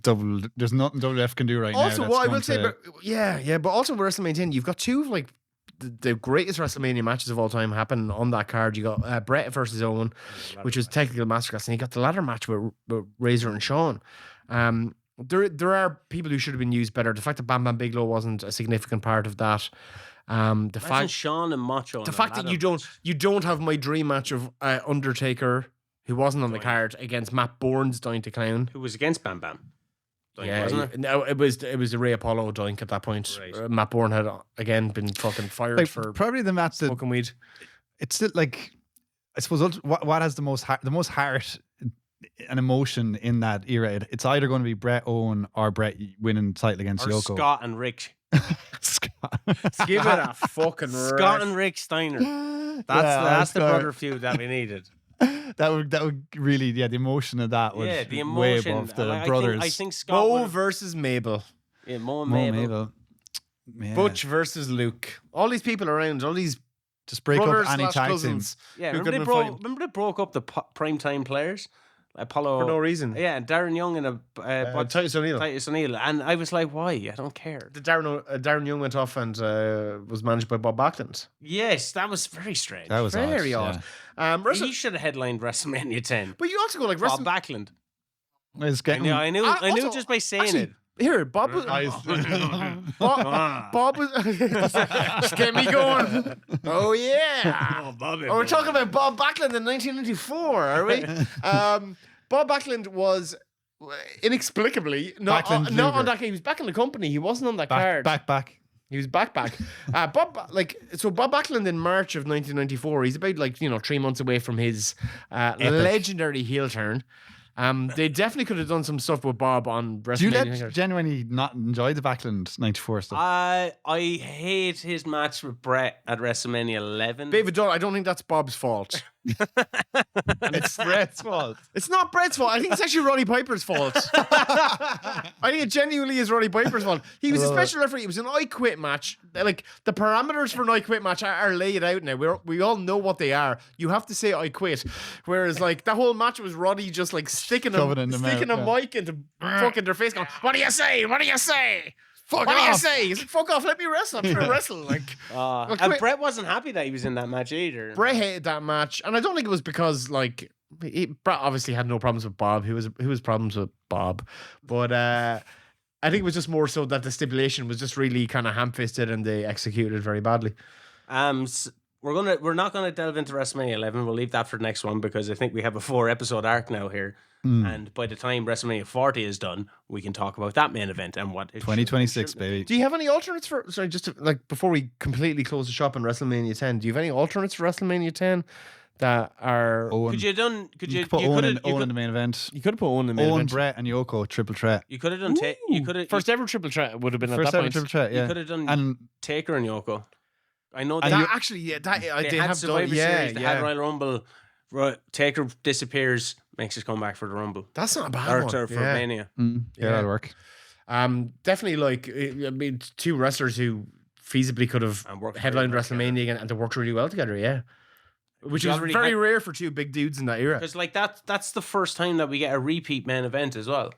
double. There's nothing WF can do right now. Also, that's what I going will say, to- yeah. But also with WrestleMania 10, you've got two of like the greatest WrestleMania matches of all time happen on that card. You got Bret versus Owen, which was technical masterclass, and you got the ladder match with Razor and Shawn. There are people who should have been used better. The fact that Bam Bam Bigelow wasn't a significant part of that. The fact Sean and Macho. the fact that you don't have my dream match of Undertaker, who wasn't on the card, against Matt Bourne's Doink the Clown. who was against Bam Bam. Yeah, wasn't it? No, it was the Ray Apollo Doink at that point. Right. Matt Bourne had again been fucking fired Like, for probably the match that smoking weed. it's still like, I suppose what has the most heart and emotion in that era. It's either going to be Bret Owen or Bret winning the title against Or Yoko. Scott and Rick. Scott. Give it a fucking Scott and Rick Steiner. That's the brother feud that we needed. That would really, the emotion of that was The way emotion. above the I brothers. think Scott. Bo would've- versus Mabel. Yeah, Mo and Mo Mabel. Mabel. Yeah. Butch versus Luke. All these people around, all these Just break brothers up any slash tag team. cousins. Yeah, who remember couldn't they, fight remember they broke up the primetime players? Apollo. for no reason. Yeah, and Darren Young and Titus O'Neil. Titus O'Neil. And I was like, why? I don't care. The Darren Young went off and was managed by Bob Backlund. Yes, that was very strange. That was Very odd. odd. He should have headlined WrestleMania 10. But you also go like Bob WrestleMania. Backlland. Yeah. It's getting, I knew Also, just by saying actually, it. Here, Bob was. Bob was. Just get me going. Oh, yeah. Bobby. Oh, we're talking about Bob Backlund in 1994, are we? Bob Backlund was inexplicably not Backlund on Luger. that. He was back in the company. He wasn't on that card. back. He was back. Bob Backlund in March of 1994. He's about 3 months away from his legendary heel turn. They definitely could have done some stuff with Bob on WrestleMania. Do you let genuinely not enjoy the Backlund 94 stuff? I hate his match with Bret at WrestleMania 11. David Dunn, I don't think that's Bob's fault. It's Bret's fault. It's not Bret's fault. I think it's actually Roddy Piper's fault. I think it genuinely is Roddy Piper's fault. He was a special referee. It was an I Quit match. Like, the parameters for an I Quit match are laid out now. We all know what they are. You have to say I quit. Whereas, like, that whole match was Roddy just like sticking a mic into fucking their face, going, "What do you say? What do you say? Fuck What do you off." say?" He's like, "Fuck off, let me wrestle. I'm trying to wrestle." Like, and quit. Bret wasn't happy that he was in that match either. Bret hated that match, and I don't think it was because Bret obviously had no problems with Bob. Who was problems with Bob, but I think it was just more so that the stipulation was just really kind of ham-fisted, and they executed it very badly. We're not gonna delve into WrestleMania 11. We'll leave that for the next one because I think we have a 4-episode arc now here. And by the time WrestleMania 40 is done, we can talk about that main event and what it 2026, baby. Do you have any alternates for? Sorry, just to, before we completely close the shop on WrestleMania 10, do you have any alternates for WrestleMania 10 that are? Owen. Could you put you Owen could in the main event. You could have put Owen in the main Owen, event. Bret, and Yoko, triple threat. You could have done. You could have First ever triple threat would have been at First that ever point. triple threat, You yeah. could have done And Taker and Yoko. I know And they, you- Actually, yeah, they they had have Survivor done. Yeah, Series. They had yeah. Royal Rumble. Taker disappears, makes his comeback for the Rumble. That's not a bad Or one. for Yeah. Mania. yeah, Yeah. that'll work. Definitely, I mean, two wrestlers who feasibly could have And worked headlined very well WrestleMania again, and they worked really well together. Yeah, which You was already very had- rare for two big dudes in that era. Because that's the first time that we get a repeat main event as well.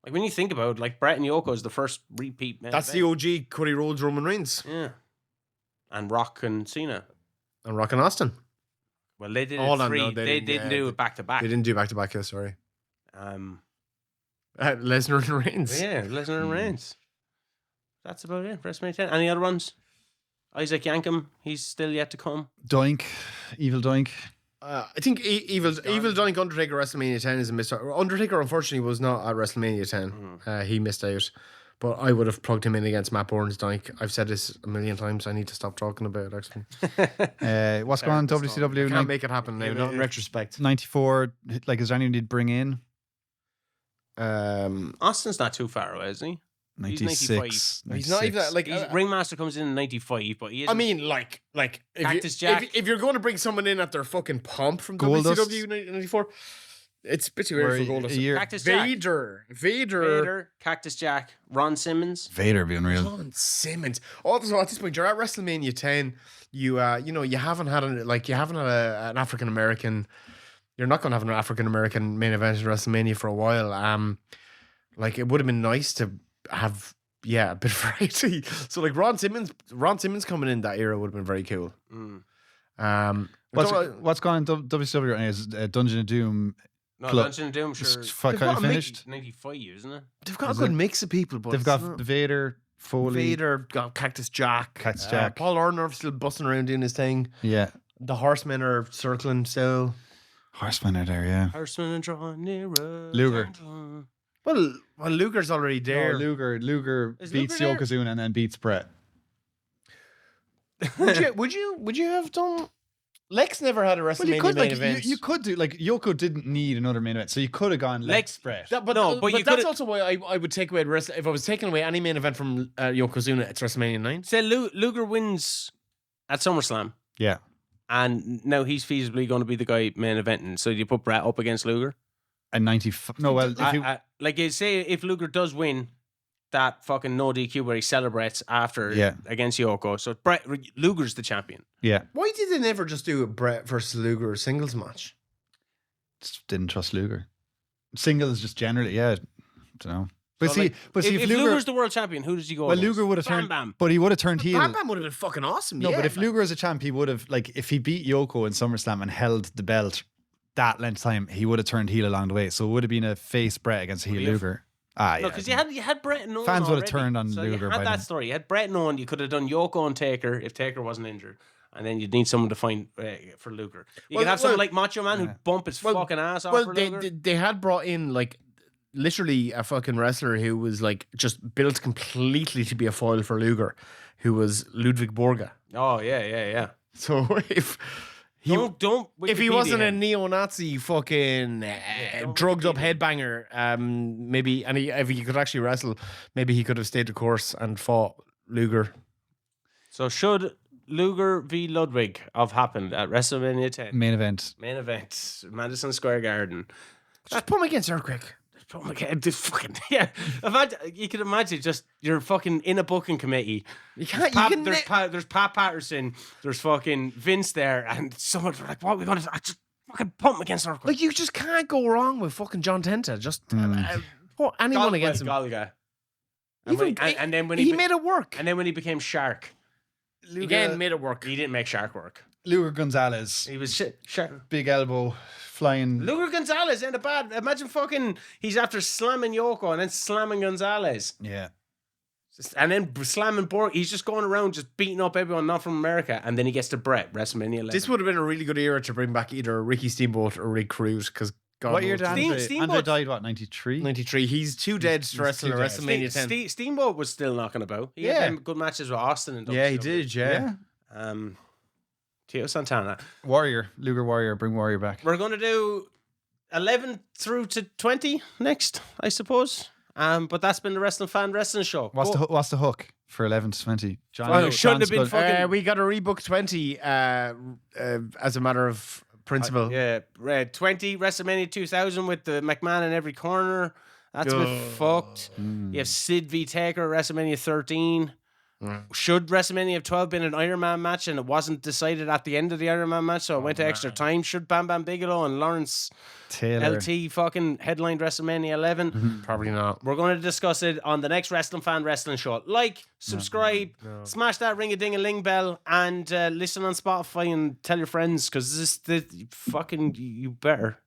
Like when you think about it, Bret and Yoko is the first repeat main That's the event. OG Cody Rhodes, Roman Reigns, Yeah. And Rock and Cena. and Rock and Austin. Well, they did Hold it on, three. no, they didn't do it back to back. They didn't do back to back. Yeah, sorry. Um, Lesnar and Reigns. yeah, Lesnar and Reigns. That's about it. WrestleMania 10. Any other ones? Isaac Yankem. He's still yet to come. Doink, evil Doink. I think Evil Doink Undertaker WrestleMania 10 is a missed. Undertaker unfortunately was not at WrestleMania 10. He missed out. But I would have plugged him in against Matt Bourne's Doink. I've said this a million times. I need to stop talking about it, actually. What's going on in I WCW? can't make it happen now, not in retrospect. 94. Like, is there anyone you'd bring in? Austin's not too far away, is he? 96. He's not even like. Ringmaster comes in 95, but he isn't. I mean, like Cactus Jack. if you're going to bring someone in at their fucking pomp from Goldust. WCW 94, it's a bit too early for A Goldust. year. Cactus Jack. Vader, Cactus Jack, Ron Simmons. Vader be unreal. Ron Simmons. Also, at this point, you're at WrestleMania 10. You haven't had an African American. You're not going to have an African American main event in WrestleMania for a while. Like it would have been nice to have a bit of variety. So like Ron Simmons coming in that era would have been very cool. What's going on in WCW right now is Dungeon of Doom. No, Club. Dungeon of Doom, sure. They've got Kind a of mix- finished. 95, isn't it? They've got Is a good it? mix of people, but They've it's got not- Vader, Foley, Vader, got Cactus Jack. Cactus Jack. Paul Orndorff still busting around doing his thing. Yeah. The Horsemen are circling still. Horsemen are there, yeah. Horsemen are drawing nearer. Luger. Well, Luger's already there. No, Luger Is beats Luger there? Yokozuna and then beats Bret. Would you have done? Lex never had a WrestleMania main event. You could do like Yoko didn't need another main event, so you could have gone Lex Bret. But that's also why I would take away if I was taking away any main event from Yokozuna, it's WrestleMania IX. Say Luger wins at SummerSlam, Yeah. and now he's feasibly going to be the guy main eventing. So you put Bret up against Luger. And 90. No, well, if you, Like you say, if Luger does win that fucking no DQ where he celebrates after against Yoko, so Luger's the champion. yeah, Why did they never just do a Bret versus Luger singles match? just didn't trust Luger. Singles just generally, yeah. Don't know. But So, see, like, if Luger, Luger's the world champion, who does he go well, against? Luger would have Bam turned, Bam. but he would have turned heel. Bam Bam would have been fucking awesome. No, yeah, but if Luger as a champ, he would have like if he beat Yoko in SummerSlam and held the belt that length of time, he would have turned heel along the way. So it would have been a face Bret against a heel Would he have? Luger. No, Yeah. because you had Bret and Owen Fans would have already. turned on so Luger You by had that then. story. You had Bret and Owen. You could have done Yoko and Taker if Taker wasn't injured. And then you'd need someone to find for Luger. You could have someone like Macho Man who'd bump his fucking ass off Well, for they, Luger. they had brought in like literally a fucking wrestler who was like just built completely to be a foil for Luger, who was Ludwig Borga. Oh, yeah. So if he Don't if he Wikipedia wasn't a him. neo-Nazi fucking don't drugged up Wikipedia headbanger, maybe, and if he could actually wrestle, maybe he could have stayed the course and fought Luger. So should Luger v Ludwig have happened at WrestleMania 10? Main event. Main event, Madison Square Garden. Just put him against her quick. Oh my God, this fucking Imagine, you can imagine just you're fucking in a booking committee. You can't. There's Pat Patterson, there's fucking Vince there, and someone's like, "What are we gonna do? I just fucking pump him against her." Like you just can't go wrong with fucking John Tenta. Just put anyone against him. Galga. Even- And then when he be- made it work. and then when he became Shark, Again, made it work. he didn't make Shark work. Luger Gonzalez, He was shit. Shark. big elbow, flying. Luger Gonzalez ain't a bad. Imagine fucking he's after slamming Yoko and then slamming Gonzalez. Yeah. And then slamming Borg. He's just going around just beating up everyone not from America. And then he gets to Bret, WrestleMania 11. This would have been a really good era to bring back either Ricky Steamboat or Rick Cruz because What year did Andre? Steamboat- Andre died, what, 93? 93. He's too dead to wrestle at too dead. WrestleMania 10. Steamboat was still knocking about. He Yeah. had good matches with Austin and Yeah, he WCW. did. Yeah. Tio Santana. Warrior. Luger Warrior. Bring Warrior back. We're going to do 11 through to 20 next, I suppose. But that's been the Wrestling Fan Wrestling Show. What's the hook for 11 to 20? John, Well, it shouldn't have been fucking- We got to rebook 20 as a matter of principle. Yeah, 20 WrestleMania 2000 with the McMahon in every corner. That's a bit fucked. You have Sid v Taker WrestleMania 13. Should WrestleMania have 12 been an Iron Man match and it wasn't decided at the end of the Iron Man match, so it went to extra time? Should Bam Bam Bigelow and Lawrence Taylor. LT fucking headlined WrestleMania 11? Probably not. We're going to discuss it on the next Wrestling Fan Wrestling Show. Like, subscribe, smash that ring-a-ding-a-ling bell, and listen on Spotify and tell your friends, because this fucking, you better.